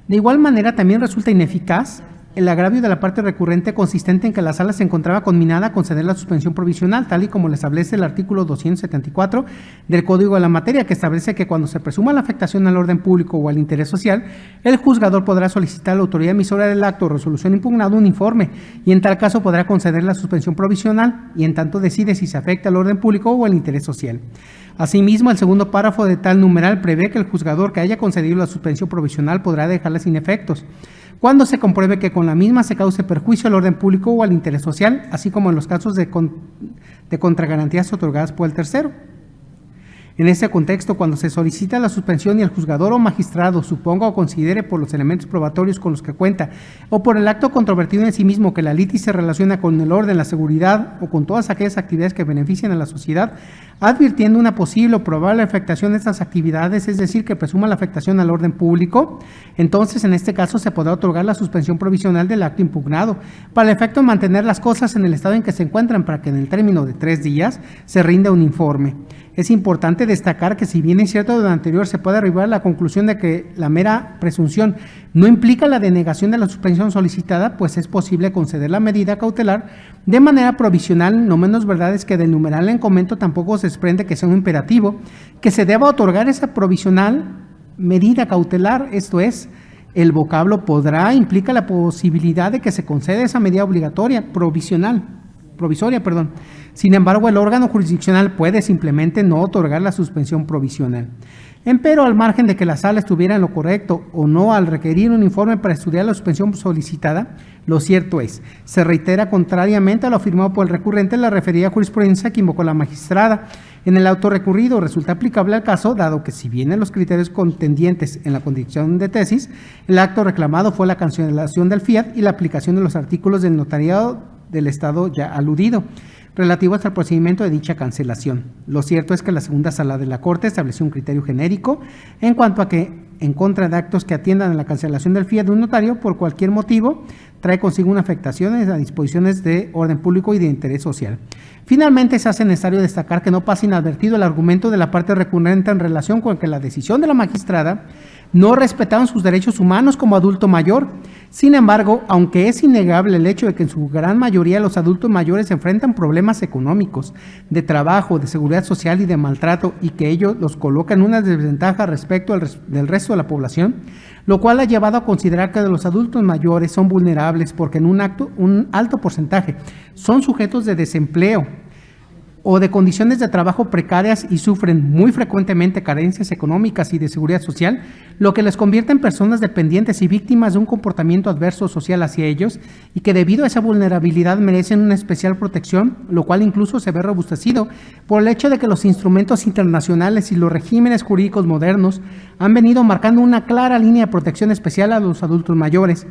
De igual manera, también resulta ineficaz el agravio de la parte recurrente consistente en que la sala se encontraba conminada a conceder la suspensión provisional, tal y como lo establece el artículo 274 del Código de la Materia, que establece que cuando se presuma la afectación al orden público o al interés social, el juzgador podrá solicitar a la autoridad emisora del acto o resolución impugnado un informe, y en tal caso podrá conceder la suspensión provisional, y en tanto decide si se afecta al orden público o al interés social. Asimismo, el segundo párrafo de tal numeral prevé que el juzgador que haya concedido la suspensión provisional podrá dejarla sin efectos, cuando se compruebe que con la misma se cause perjuicio al orden público o al interés social, así como en los casos de contragarantías otorgadas por el tercero. En ese contexto, cuando se solicita la suspensión y el juzgador o magistrado suponga o considere por los elementos probatorios con los que cuenta o por el acto controvertido en sí mismo que la litis se relaciona con el orden, la seguridad o con todas aquellas actividades que benefician a la sociedad, advirtiendo una posible o probable afectación de estas actividades, es decir, que presuma la afectación al orden público, entonces en este caso se podrá otorgar la suspensión provisional del acto impugnado, para el efecto de mantener las cosas en el estado en que se encuentran, para que en el término de 3 días se rinda un informe. Es importante destacar que, si bien es cierto de lo anterior, se puede arribar a la conclusión de que la mera presunción no implica la denegación de la suspensión solicitada, pues es posible conceder la medida cautelar de manera provisional. No menos verdad es que del numeral en comento tampoco se desprende que sea un imperativo que se deba otorgar esa provisional medida cautelar, esto es, el vocablo podrá implica la posibilidad de que se conceda esa medida provisoria. Sin embargo, el órgano jurisdiccional puede simplemente no otorgar la suspensión provisional. Empero, al margen de que la sala estuviera en lo correcto o no al requerir un informe para estudiar la suspensión solicitada, lo cierto es, se reitera contrariamente a lo afirmado por el recurrente la referida jurisprudencia que invocó la magistrada. En el auto recurrido resulta aplicable al caso, dado que, si bien en los criterios contendientes en la condición de tesis, el acto reclamado fue la cancelación del fiat y la aplicación de los artículos del notariado del Estado ya aludido, relativos al procedimiento de dicha cancelación. Lo cierto es que la segunda sala de la Corte estableció un criterio genérico en cuanto a que, en contra de actos que atiendan a la cancelación del fiat de un notario por cualquier motivo, trae consigo una afectación a disposiciones de orden público y de interés social. Finalmente, se hace necesario destacar que no pasa inadvertido el argumento de la parte recurrente en relación con que la decisión de la magistrada no respetaban sus derechos humanos como adulto mayor. Sin embargo, aunque es innegable el hecho de que en su gran mayoría los adultos mayores enfrentan problemas económicos, de trabajo, de seguridad social y de maltrato, y que ello los coloca en una desventaja respecto del resto de la población, lo cual ha llevado a considerar que los adultos mayores son vulnerables porque en un alto porcentaje son sujetos de desempleo o de condiciones de trabajo precarias y sufren muy frecuentemente carencias económicas y de seguridad social, lo que les convierte en personas dependientes y víctimas de un comportamiento adverso social hacia ellos, y que debido a esa vulnerabilidad merecen una especial protección, lo cual incluso se ve robustecido por el hecho de que los instrumentos internacionales y los regímenes jurídicos modernos han venido marcando una clara línea de protección especial a los adultos mayores,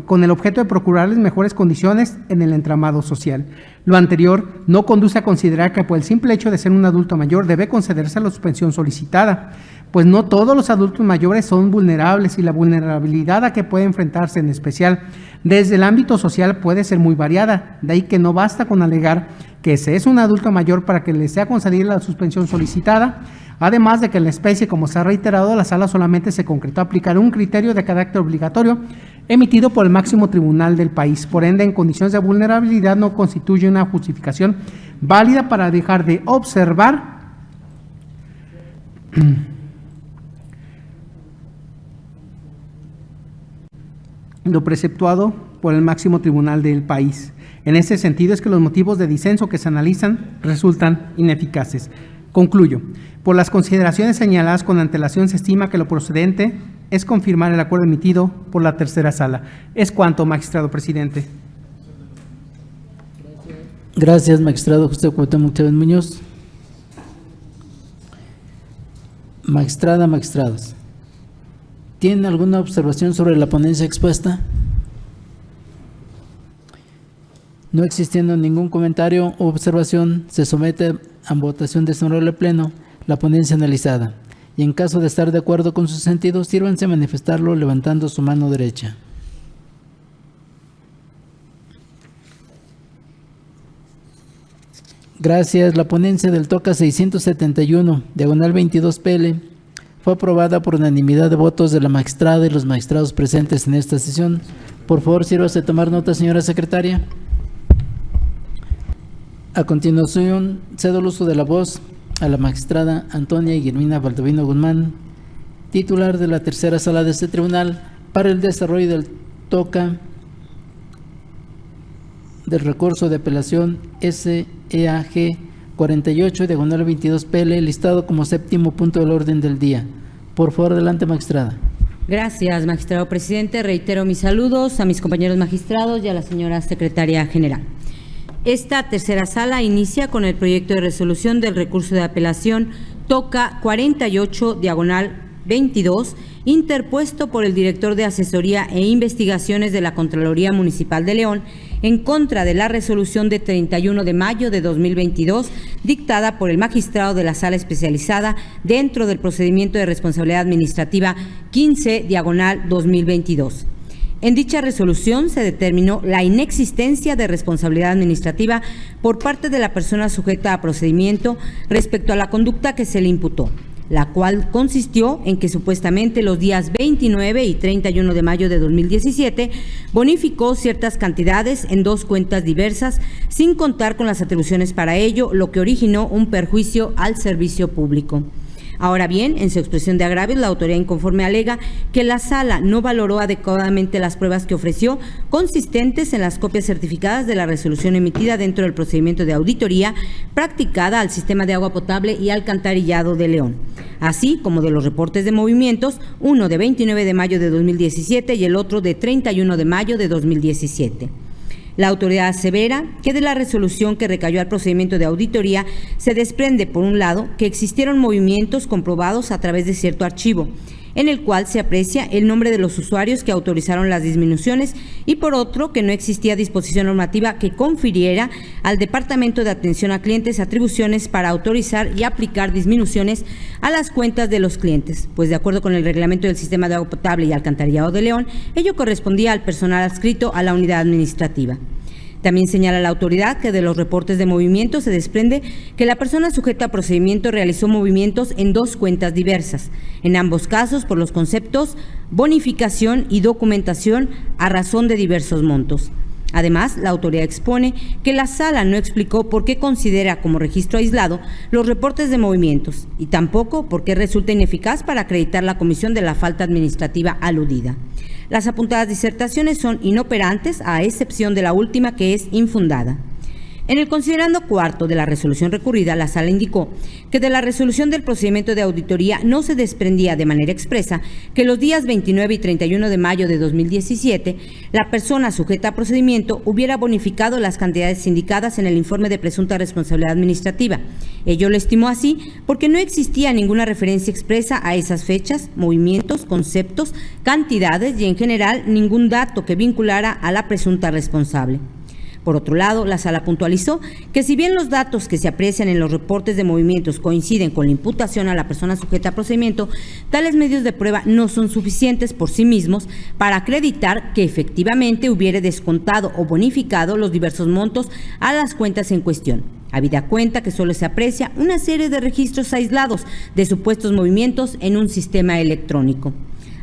con el objeto de procurarles mejores condiciones en el entramado social. Lo anterior no conduce a considerar que por el simple hecho de ser un adulto mayor debe concederse la suspensión solicitada, pues no todos los adultos mayores son vulnerables y la vulnerabilidad a que puede enfrentarse, en especial desde el ámbito social, puede ser muy variada. De ahí que no basta con alegar que se es un adulto mayor para que le sea concedida la suspensión solicitada, además de que en la especie, como se ha reiterado, la sala solamente se concretó a aplicar un criterio de carácter obligatorio emitido por el máximo tribunal del país. Por ende, en condiciones de vulnerabilidad no constituye una justificación válida para dejar de observar lo preceptuado por el máximo tribunal del país. En ese sentido es que los motivos de disenso que se analizan resultan ineficaces. Concluyo. Por las consideraciones señaladas con antelación, se estima que lo procedente es confirmar el acuerdo emitido por la tercera sala. Es cuanto, magistrado presidente. Gracias, magistrado José Cuauhtémoc Chávez Muñoz. Magistrada, magistrados, ¿tienen alguna observación sobre la ponencia expuesta? No existiendo ningún comentario o observación, se somete a votación de este honorable pleno la ponencia analizada, y en caso de estar de acuerdo con su sentido, sírvanse a manifestarlo levantando su mano derecha. Gracias. La ponencia del TOCA 671, diagonal 22 PL, fue aprobada por unanimidad de votos de la magistrada y los magistrados presentes en esta sesión. Por favor, sírvase a tomar nota, señora secretaria. A continuación, cedo el uso de la voz a la magistrada Antonia Guillermina Baldovino Guzmán, titular de la tercera sala de este tribunal, para el desarrollo del TOCA del recurso de apelación SEAG 48, diagonal 22 PL, listado como séptimo punto del orden del día. Por favor, adelante, magistrada. Gracias, magistrado presidente. Reitero mis saludos a mis compañeros magistrados y a la señora secretaria general. Esta tercera sala inicia con el proyecto de resolución del recurso de apelación TOCA 48, diagonal 22, interpuesto por el director de Asesoría e Investigaciones de la Contraloría Municipal de León en contra de la resolución de 31 de mayo de 2022, dictada por el magistrado de la Sala Especializada dentro del procedimiento de responsabilidad administrativa 15, diagonal 2022. En dicha resolución se determinó la inexistencia de responsabilidad administrativa por parte de la persona sujeta a procedimiento respecto a la conducta que se le imputó, la cual consistió en que supuestamente los días 29 y 31 de mayo de 2017 bonificó ciertas cantidades en dos cuentas diversas sin contar con las atribuciones para ello, lo que originó un perjuicio al servicio público. Ahora bien, en su expresión de agravios, la autoridad inconforme alega que la sala no valoró adecuadamente las pruebas que ofreció, consistentes en las copias certificadas de la resolución emitida dentro del procedimiento de auditoría practicada al sistema de agua potable y alcantarillado de León, así como de los reportes de movimientos, uno de 29 de mayo de 2017 y el otro de 31 de mayo de 2017. La autoridad asevera que de la resolución que recayó al procedimiento de auditoría se desprende, por un lado, que existieron movimientos comprobados a través de cierto archivo, en el cual se aprecia el nombre de los usuarios que autorizaron las disminuciones y por otro que no existía disposición normativa que confiriera al Departamento de Atención a Clientes atribuciones para autorizar y aplicar disminuciones a las cuentas de los clientes, pues de acuerdo con el reglamento del Sistema de Agua Potable y Alcantarillado de León, ello correspondía al personal adscrito a la unidad administrativa. También señala la autoridad que de los reportes de movimiento se desprende que la persona sujeta a procedimiento realizó movimientos en 2 cuentas diversas, en ambos casos por los conceptos bonificación y documentación a razón de diversos montos. Además, la autoridad expone que la sala no explicó por qué considera como registro aislado los reportes de movimientos y tampoco por qué resulta ineficaz para acreditar la comisión de la falta administrativa aludida. Las apuntadas disertaciones son inoperantes a excepción de la última que es infundada. En el considerando cuarto de la resolución recurrida, la sala indicó que de la resolución del procedimiento de auditoría no se desprendía de manera expresa que los días 29 y 31 de mayo de 2017, la persona sujeta a procedimiento hubiera bonificado las cantidades indicadas en el informe de presunta responsabilidad administrativa. Ello lo estimó así porque no existía ninguna referencia expresa a esas fechas, movimientos, conceptos, cantidades y en general ningún dato que vinculara a la presunta responsable. Por otro lado, la sala puntualizó que si bien los datos que se aprecian en los reportes de movimientos coinciden con la imputación a la persona sujeta a procedimiento, tales medios de prueba no son suficientes por sí mismos para acreditar que efectivamente hubiere descontado o bonificado los diversos montos a las cuentas en cuestión, habida cuenta que solo se aprecia una serie de registros aislados de supuestos movimientos en un sistema electrónico.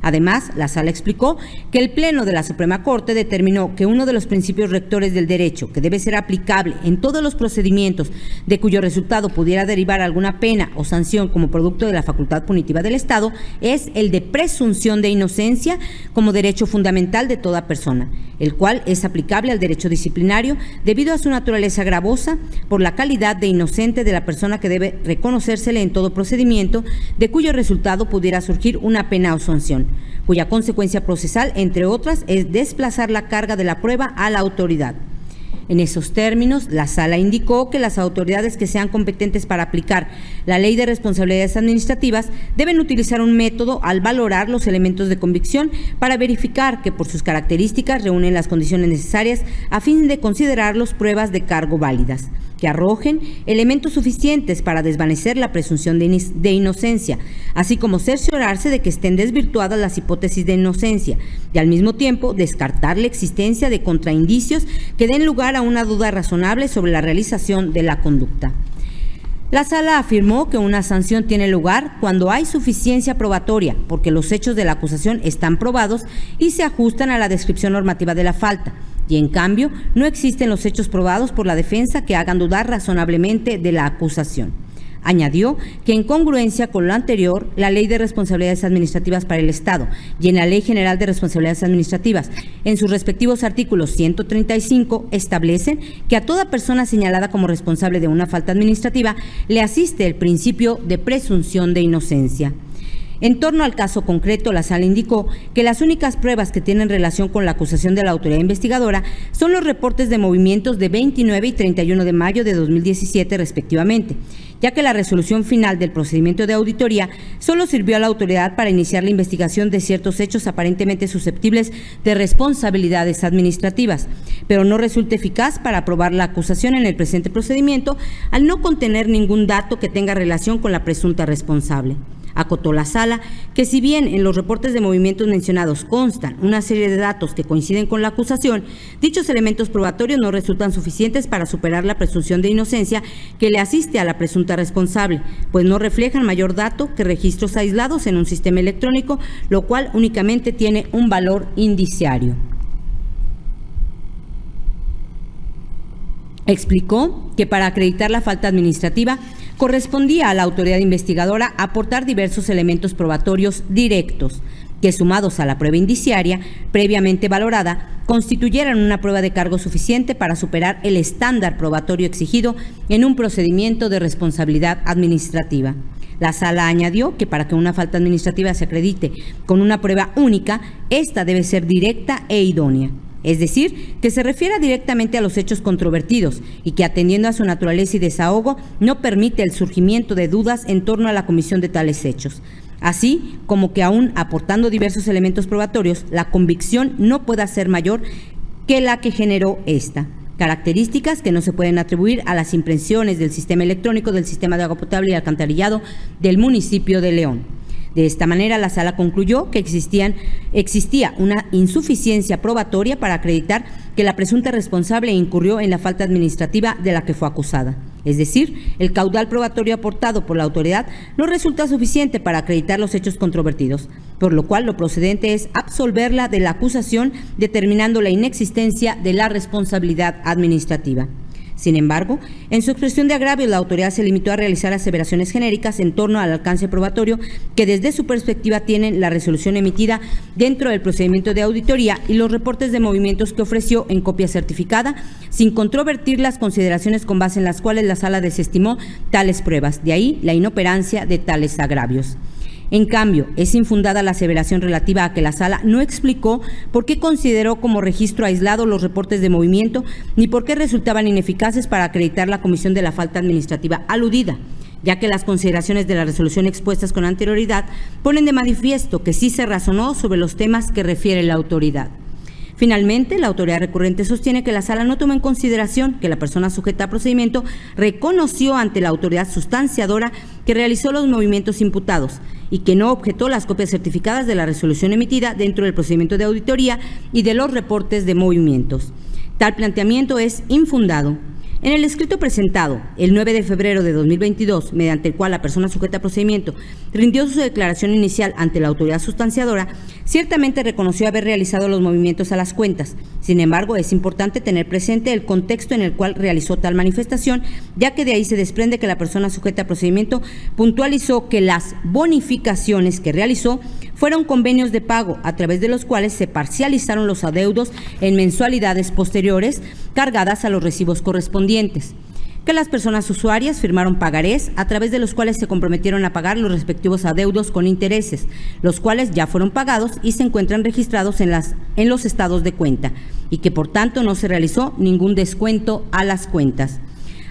Además, la sala explicó que el Pleno de la Suprema Corte determinó que uno de los principios rectores del derecho, que debe ser aplicable en todos los procedimientos de cuyo resultado pudiera derivar alguna pena o sanción como producto de la facultad punitiva del Estado, es el de presunción de inocencia como derecho fundamental de toda persona, el cual es aplicable al derecho disciplinario debido a su naturaleza gravosa por la calidad de inocente de la persona que debe reconocérsele en todo procedimiento de cuyo resultado pudiera surgir una pena o sanción, cuya consecuencia procesal, entre otras, es desplazar la carga de la prueba a la autoridad. En esos términos, la sala indicó que las autoridades que sean competentes para aplicar la Ley de Responsabilidades Administrativas deben utilizar un método al valorar los elementos de convicción para verificar que por sus características reúnen las condiciones necesarias a fin de considerarlos pruebas de cargo válidas, que arrojen elementos suficientes para desvanecer la presunción de inocencia, así como cerciorarse de que estén desvirtuadas las hipótesis de inocencia y al mismo tiempo descartar la existencia de contraindicios que den lugar a una duda razonable sobre la realización de la conducta. La sala afirmó que una sanción tiene lugar cuando hay suficiencia probatoria, porque los hechos de la acusación están probados y se ajustan a la descripción normativa de la falta, y en cambio no existen los hechos probados por la defensa que hagan dudar razonablemente de la acusación. Añadió que en congruencia con lo anterior, la Ley de Responsabilidades Administrativas para el Estado y en la Ley General de Responsabilidades Administrativas, en sus respectivos artículos 135, establecen que a toda persona señalada como responsable de una falta administrativa le asiste el principio de presunción de inocencia. En torno al caso concreto, la sala indicó que las únicas pruebas que tienen relación con la acusación de la autoridad investigadora son los reportes de movimientos de 29 y 31 de mayo de 2017 respectivamente, ya que la resolución final del procedimiento de auditoría solo sirvió a la autoridad para iniciar la investigación de ciertos hechos aparentemente susceptibles de responsabilidades administrativas, pero no resulta eficaz para aprobar la acusación en el presente procedimiento al no contener ningún dato que tenga relación con la presunta responsable. Acotó la sala que si bien en los reportes de movimientos mencionados constan una serie de datos que coinciden con la acusación, dichos elementos probatorios no resultan suficientes para superar la presunción de inocencia que le asiste a la presunta responsable, pues no reflejan mayor dato que registros aislados en un sistema electrónico, lo cual únicamente tiene un valor indiciario. Explicó que para acreditar la falta administrativa correspondía a la autoridad investigadora aportar diversos elementos probatorios directos que, sumados a la prueba indiciaria previamente valorada, constituyeran una prueba de cargo suficiente para superar el estándar probatorio exigido en un procedimiento de responsabilidad administrativa. La sala añadió que para que una falta administrativa se acredite con una prueba única, esta debe ser directa e idónea. Es decir, que se refiera directamente a los hechos controvertidos y que, atendiendo a su naturaleza y desahogo, no permite el surgimiento de dudas en torno a la comisión de tales hechos. así como que aún aportando diversos elementos probatorios, la convicción no pueda ser mayor que la que generó esta. Características que no se pueden atribuir a las impresiones del sistema electrónico del sistema de agua potable y alcantarillado del municipio de León. De esta manera, la sala concluyó que existía una insuficiencia probatoria para acreditar que la presunta responsable incurrió en la falta administrativa de la que fue acusada. Es decir, el caudal probatorio aportado por la autoridad no resulta suficiente para acreditar los hechos controvertidos, por lo cual lo procedente es absolverla de la acusación, determinando la inexistencia de la responsabilidad administrativa. Sin embargo, en su expresión de agravio, la autoridad se limitó a realizar aseveraciones genéricas en torno al alcance probatorio que desde su perspectiva tienen la resolución emitida dentro del procedimiento de auditoría y los reportes de movimientos que ofreció en copia certificada, sin controvertir las consideraciones con base en las cuales la sala desestimó tales pruebas. De ahí la inoperancia de tales agravios. En cambio, es infundada la aseveración relativa a que la sala no explicó por qué consideró como registro aislado los reportes de movimiento ni por qué resultaban ineficaces para acreditar la comisión de la falta administrativa aludida, ya que las consideraciones de la resolución expuestas con anterioridad ponen de manifiesto que sí se razonó sobre los temas que refiere la autoridad. Finalmente, la autoridad recurrente sostiene que la sala no tomó en consideración que la persona sujeta a procedimiento reconoció ante la autoridad sustanciadora que realizó los movimientos imputados y que no objetó las copias certificadas de la resolución emitida dentro del procedimiento de auditoría y de los reportes de movimientos. Tal planteamiento es infundado. En el escrito presentado el 9 de febrero de 2022, mediante el cual la persona sujeta a procedimiento rindió su declaración inicial ante la autoridad sustanciadora, ciertamente reconoció haber realizado los movimientos a las cuentas. Sin embargo, es importante tener presente el contexto en el cual realizó tal manifestación, ya que de ahí se desprende que la persona sujeta a procedimiento puntualizó que las bonificaciones que realizó fueron convenios de pago a través de los cuales se parcializaron los adeudos en mensualidades posteriores cargadas a los recibos correspondientes, que las personas usuarias firmaron pagarés a través de los cuales se comprometieron a pagar los respectivos adeudos con intereses, los cuales ya fueron pagados y se encuentran registrados en los estados de cuenta, y que por tanto no se realizó ningún descuento a las cuentas.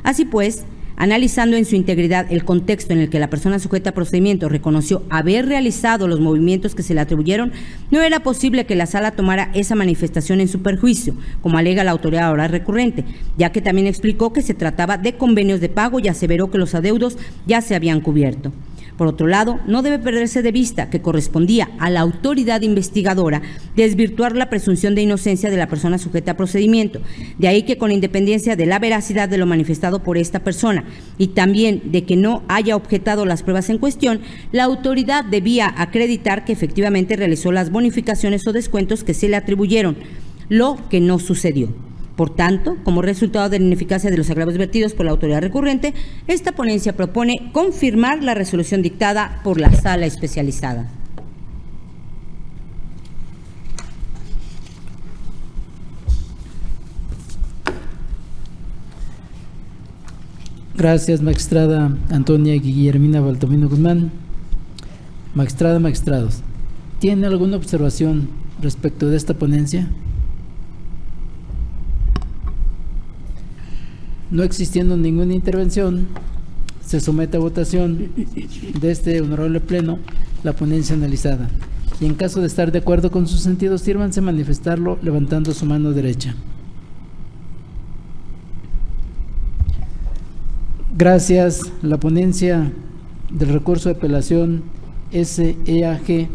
Así pues, analizando en su integridad el contexto en el que la persona sujeta a procedimiento reconoció haber realizado los movimientos que se le atribuyeron, no era posible que la sala tomara esa manifestación en su perjuicio, como alega la autoridad oral recurrente, ya que también explicó que se trataba de convenios de pago y aseveró que los adeudos ya se habían cubierto. Por otro lado, no debe perderse de vista que correspondía a la autoridad investigadora desvirtuar la presunción de inocencia de la persona sujeta a procedimiento. De ahí que, con independencia de la veracidad de lo manifestado por esta persona y también de que no haya objetado las pruebas en cuestión, la autoridad debía acreditar que efectivamente realizó las bonificaciones o descuentos que se le atribuyeron, lo que no sucedió. Por tanto, como resultado de la ineficacia de los agravios vertidos por la autoridad recurrente, esta ponencia propone confirmar la resolución dictada por la sala especializada. Gracias, magistrada Antonia Guillermina Baldomino Guzmán. Magistrada, magistrados, ¿tiene alguna observación respecto de esta ponencia? No existiendo ninguna intervención, se somete a votación de este honorable pleno la ponencia analizada. Y en caso de estar de acuerdo con sus sentidos, sírvanse a manifestarlo levantando su mano derecha. Gracias. La ponencia del recurso de apelación SEAG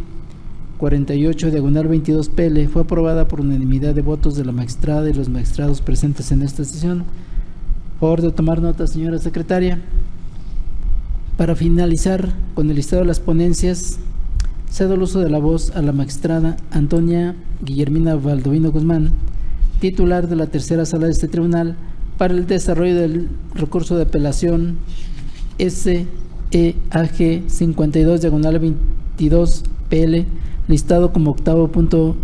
48/22PL fue aprobada por unanimidad de votos de la magistrada y los magistrados presentes en esta sesión. Favor de tomar nota, señora secretaria. Para finalizar con el listado de las ponencias, cedo el uso de la voz a la magistrada Antonia Guillermina Baldomino Guzmán, titular de la tercera sala de este tribunal, para el desarrollo del recurso de apelación SEAG 52/22PL, listado como octavo punto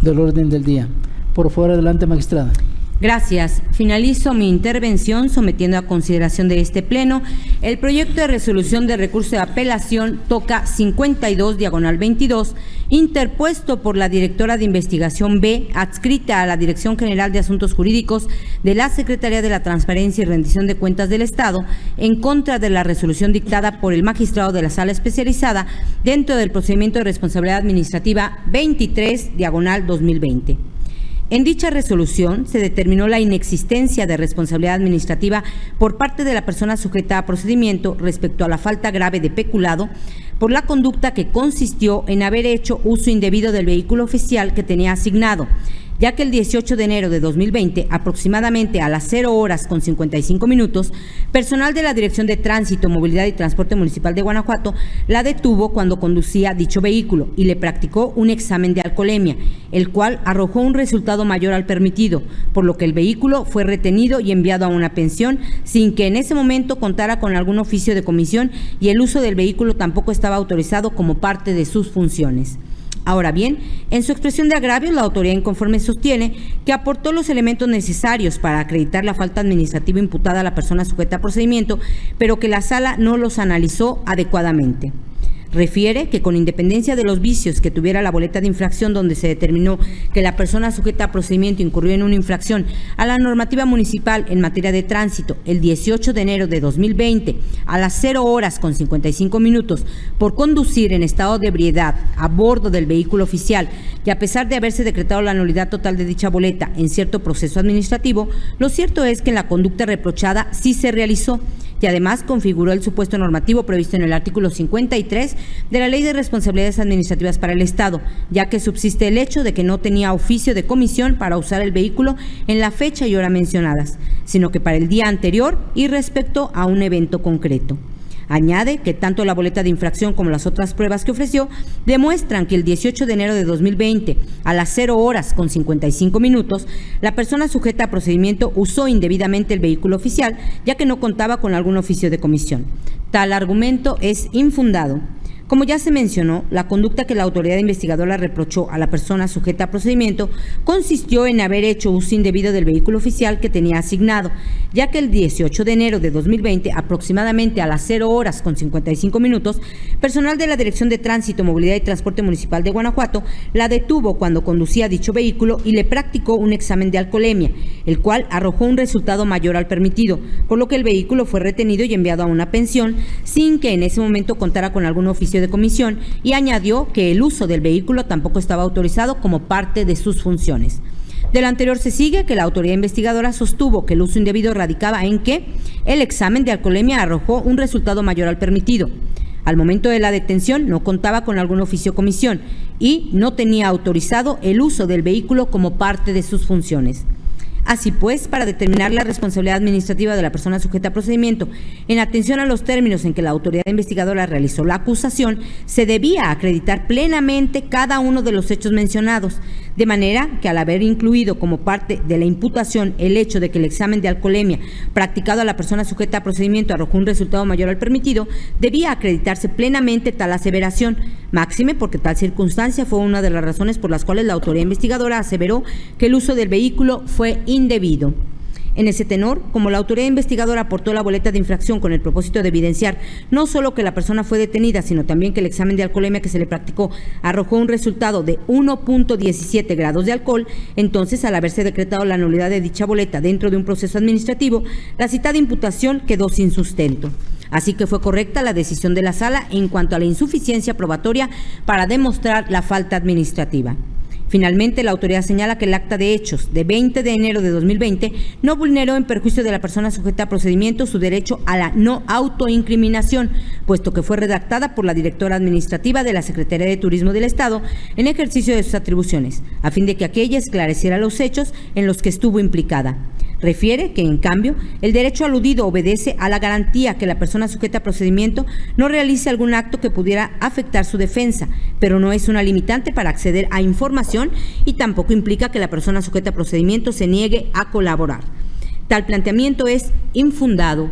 del orden del día. Por favor, adelante, magistrada. Gracias. Finalizo mi intervención sometiendo a consideración de este Pleno el proyecto de resolución de recurso de apelación toca 52/22, interpuesto por la directora de investigación B, adscrita a la Dirección General de Asuntos Jurídicos de la Secretaría de la Transparencia y Rendición de Cuentas del Estado, en contra de la resolución dictada por el magistrado de la Sala Especializada dentro del procedimiento de responsabilidad administrativa 23/2020. En dicha resolución se determinó la inexistencia de responsabilidad administrativa por parte de la persona sujeta a procedimiento respecto a la falta grave de peculado por la conducta que consistió en haber hecho uso indebido del vehículo oficial que tenía asignado, ya que el 18 de enero de 2020, aproximadamente a las 0:55, personal de la Dirección de Tránsito, Movilidad y Transporte Municipal de Guanajuato la detuvo cuando conducía dicho vehículo y le practicó un examen de alcoholemia, el cual arrojó un resultado mayor al permitido, por lo que el vehículo fue retenido y enviado a una pensión sin que en ese momento contara con algún oficio de comisión, y el uso del vehículo tampoco estaba autorizado como parte de sus funciones. Ahora bien, en su expresión de agravio, la autoridad inconforme sostiene que aportó los elementos necesarios para acreditar la falta administrativa imputada a la persona sujeta a procedimiento, pero que la sala no los analizó adecuadamente. Refiere que con independencia de los vicios que tuviera la boleta de infracción, donde se determinó que la persona sujeta a procedimiento incurrió en una infracción a la normativa municipal en materia de tránsito el 18 de enero de 2020 a las 0:55 por conducir en estado de ebriedad a bordo del vehículo oficial, y a pesar de haberse decretado la nulidad total de dicha boleta en cierto proceso administrativo, lo cierto es que la conducta reprochada sí se realizó, y además configuró el supuesto normativo previsto en el artículo 53 de la Ley de Responsabilidades Administrativas para el Estado, ya que subsiste el hecho de que no tenía oficio de comisión para usar el vehículo en la fecha y hora mencionadas, sino que para el día anterior y respecto a un evento concreto. Añade que tanto la boleta de infracción como las otras pruebas que ofreció demuestran que el 18 de enero de 2020, a las 0:55, la persona sujeta a procedimiento usó indebidamente el vehículo oficial, ya que no contaba con algún oficio de comisión. Tal argumento es infundado. Como ya se mencionó, la conducta que la autoridad investigadora reprochó a la persona sujeta a procedimiento consistió en haber hecho uso indebido del vehículo oficial que tenía asignado, ya que el 18 de enero de 2020, aproximadamente a las 0:55, personal de la Dirección de Tránsito, Movilidad y Transporte Municipal de Guanajuato la detuvo cuando conducía dicho vehículo y le practicó un examen de alcoholemia, el cual arrojó un resultado mayor al permitido, por lo que el vehículo fue retenido y enviado a una pensión sin que en ese momento contara con algún oficio de comisión, y añadió que el uso del vehículo tampoco estaba autorizado como parte de sus funciones. De lo anterior se sigue que la autoridad investigadora sostuvo que el uso indebido radicaba en que el examen de alcoholemia arrojó un resultado mayor al permitido. Al momento de la detención no contaba con algún oficio o comisión y no tenía autorizado el uso del vehículo como parte de sus funciones. Así pues, para determinar la responsabilidad administrativa de la persona sujeta a procedimiento, en atención a los términos en que la autoridad investigadora realizó la acusación, se debía acreditar plenamente cada uno de los hechos mencionados, de manera que al haber incluido como parte de la imputación el hecho de que el examen de alcoholemia practicado a la persona sujeta a procedimiento arrojó un resultado mayor al permitido, debía acreditarse plenamente tal aseveración, máxime porque tal circunstancia fue una de las razones por las cuales la autoridad investigadora aseveró que el uso del vehículo fue indebido. En ese tenor, como la autoridad investigadora aportó la boleta de infracción con el propósito de evidenciar no solo que la persona fue detenida, sino también que el examen de alcoholemia que se le practicó arrojó un resultado de 1.17 grados de alcohol, entonces, al haberse decretado la nulidad de dicha boleta dentro de un proceso administrativo, la citada imputación quedó sin sustento. Así que fue correcta la decisión de la sala en cuanto a la insuficiencia probatoria para demostrar la falta administrativa. Finalmente, la autoridad señala que el acta de hechos de 20 de enero de 2020 no vulneró en perjuicio de la persona sujeta a procedimiento su derecho a la no autoincriminación, puesto que fue redactada por la directora administrativa de la Secretaría de Turismo del Estado en ejercicio de sus atribuciones, a fin de que aquella esclareciera los hechos en los que estuvo implicada. Refiere que, en cambio, el derecho aludido obedece a la garantía que la persona sujeta a procedimiento no realice algún acto que pudiera afectar su defensa, pero no es una limitante para acceder a información y tampoco implica que la persona sujeta a procedimiento se niegue a colaborar. Tal planteamiento es infundado.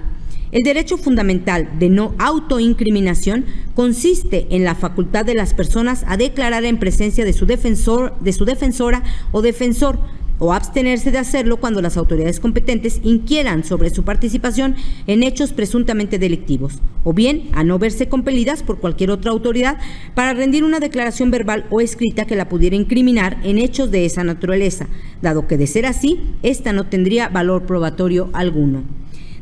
El derecho fundamental de no autoincriminación consiste en la facultad de las personas a declarar en presencia de su defensora o defensor, o abstenerse de hacerlo cuando las autoridades competentes inquieran sobre su participación en hechos presuntamente delictivos, o bien a no verse compelidas por cualquier otra autoridad para rendir una declaración verbal o escrita que la pudiera incriminar en hechos de esa naturaleza, dado que de ser así, ésta no tendría valor probatorio alguno.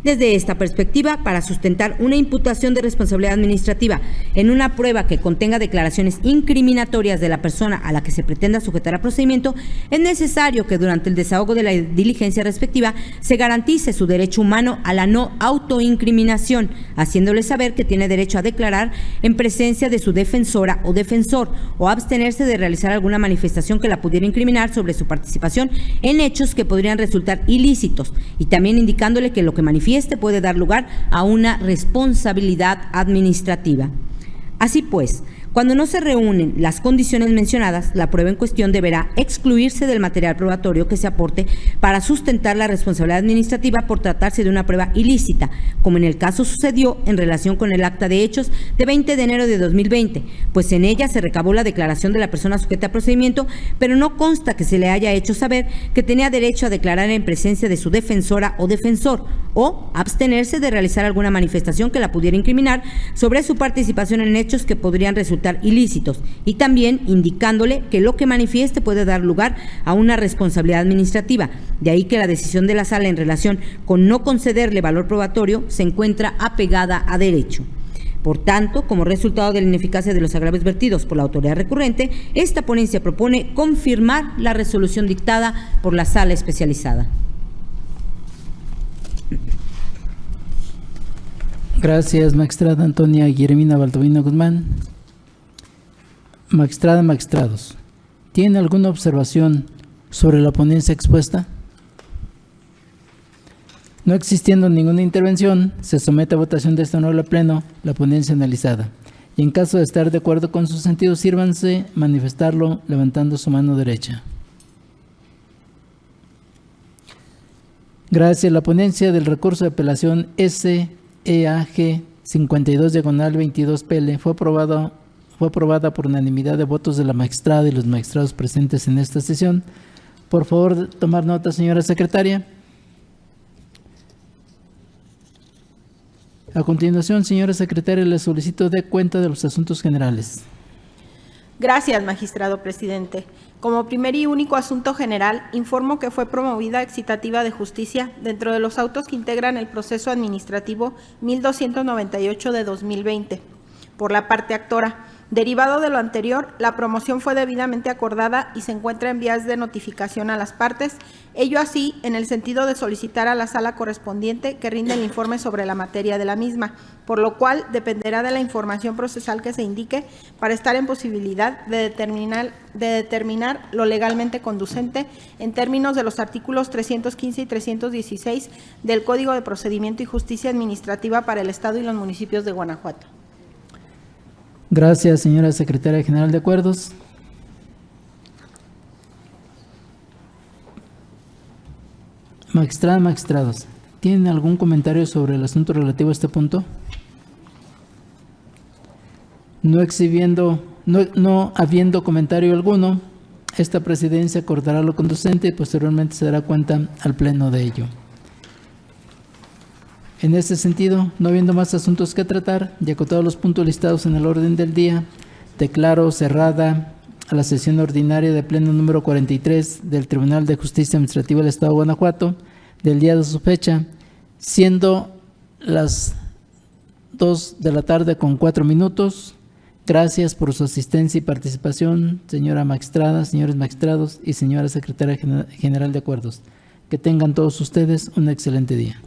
Desde esta perspectiva, para sustentar una imputación de responsabilidad administrativa en una prueba que contenga declaraciones incriminatorias de la persona a la que se pretenda sujetar a procedimiento, es necesario que durante el desahogo de la diligencia respectiva se garantice su derecho humano a la no autoincriminación, haciéndole saber que tiene derecho a declarar en presencia de su defensora o defensor, o abstenerse de realizar alguna manifestación que la pudiera incriminar sobre su participación en hechos que podrían resultar ilícitos, y también indicándole que lo que manifieste puede dar lugar a una responsabilidad administrativa. Así pues, cuando no se reúnen las condiciones mencionadas, la prueba en cuestión deberá excluirse del material probatorio que se aporte para sustentar la responsabilidad administrativa por tratarse de una prueba ilícita, como en el caso sucedió en relación con el acta de hechos de 20 de enero de 2020, pues en ella se recabó la declaración de la persona sujeta a procedimiento, pero no consta que se le haya hecho saber que tenía derecho a declarar en presencia de su defensora o defensor, o abstenerse de realizar alguna manifestación que la pudiera incriminar sobre su participación en hechos que podrían resultar ilícitos, y también indicándole que lo que manifieste puede dar lugar a una responsabilidad administrativa. De ahí que la decisión de la Sala en relación con no concederle valor probatorio se encuentra apegada a derecho. Por tanto, como resultado de la ineficacia de los agravios vertidos por la autoridad recurrente, esta ponencia propone confirmar la resolución dictada por la Sala especializada. Gracias, magistrada Antonia Guillermina Baldovino Guzmán. Magistrada, magistrados, ¿tiene alguna observación sobre la ponencia expuesta? No existiendo ninguna intervención, se somete a votación de este honorable pleno la ponencia analizada. Y en caso de estar de acuerdo con su sentido, sírvanse manifestarlo levantando su mano derecha. Gracias. La ponencia del recurso de apelación SEAG 52/22PL fue aprobada por unanimidad de votos de la magistrada y los magistrados presentes en esta sesión. Por favor, tomar nota, señora secretaria. A continuación, señora secretaria, le solicito dé cuenta de los asuntos generales. Gracias, magistrado presidente. Como primer y único asunto general, informo que fue promovida excitativa de justicia dentro de los autos que integran el proceso administrativo 1298 de 2020 por la parte actora. Derivado de lo anterior, la promoción fue debidamente acordada y se encuentra en vías de notificación a las partes, ello así en el sentido de solicitar a la sala correspondiente que rinda el informe sobre la materia de la misma, por lo cual dependerá de la información procesal que se indique para estar en posibilidad de determinar lo legalmente conducente en términos de los artículos 315 y 316 del Código de Procedimiento y Justicia Administrativa para el Estado y los municipios de Guanajuato. Gracias, señora secretaria general de acuerdos. Magistrada, magistrados, ¿tienen algún comentario sobre el asunto relativo a este punto? No habiendo comentario alguno, esta presidencia acordará lo conducente y posteriormente se dará cuenta al pleno de ello. En este sentido, no habiendo más asuntos que tratar y acotados los puntos listados en el orden del día, declaro cerrada a la sesión ordinaria de pleno número 43 del Tribunal de Justicia Administrativa del Estado de Guanajuato del día de su fecha, siendo las 2:04 p.m. Gracias por su asistencia y participación, señora magistrada, señores magistrados y señora secretaria general de acuerdos. Que tengan todos ustedes un excelente día.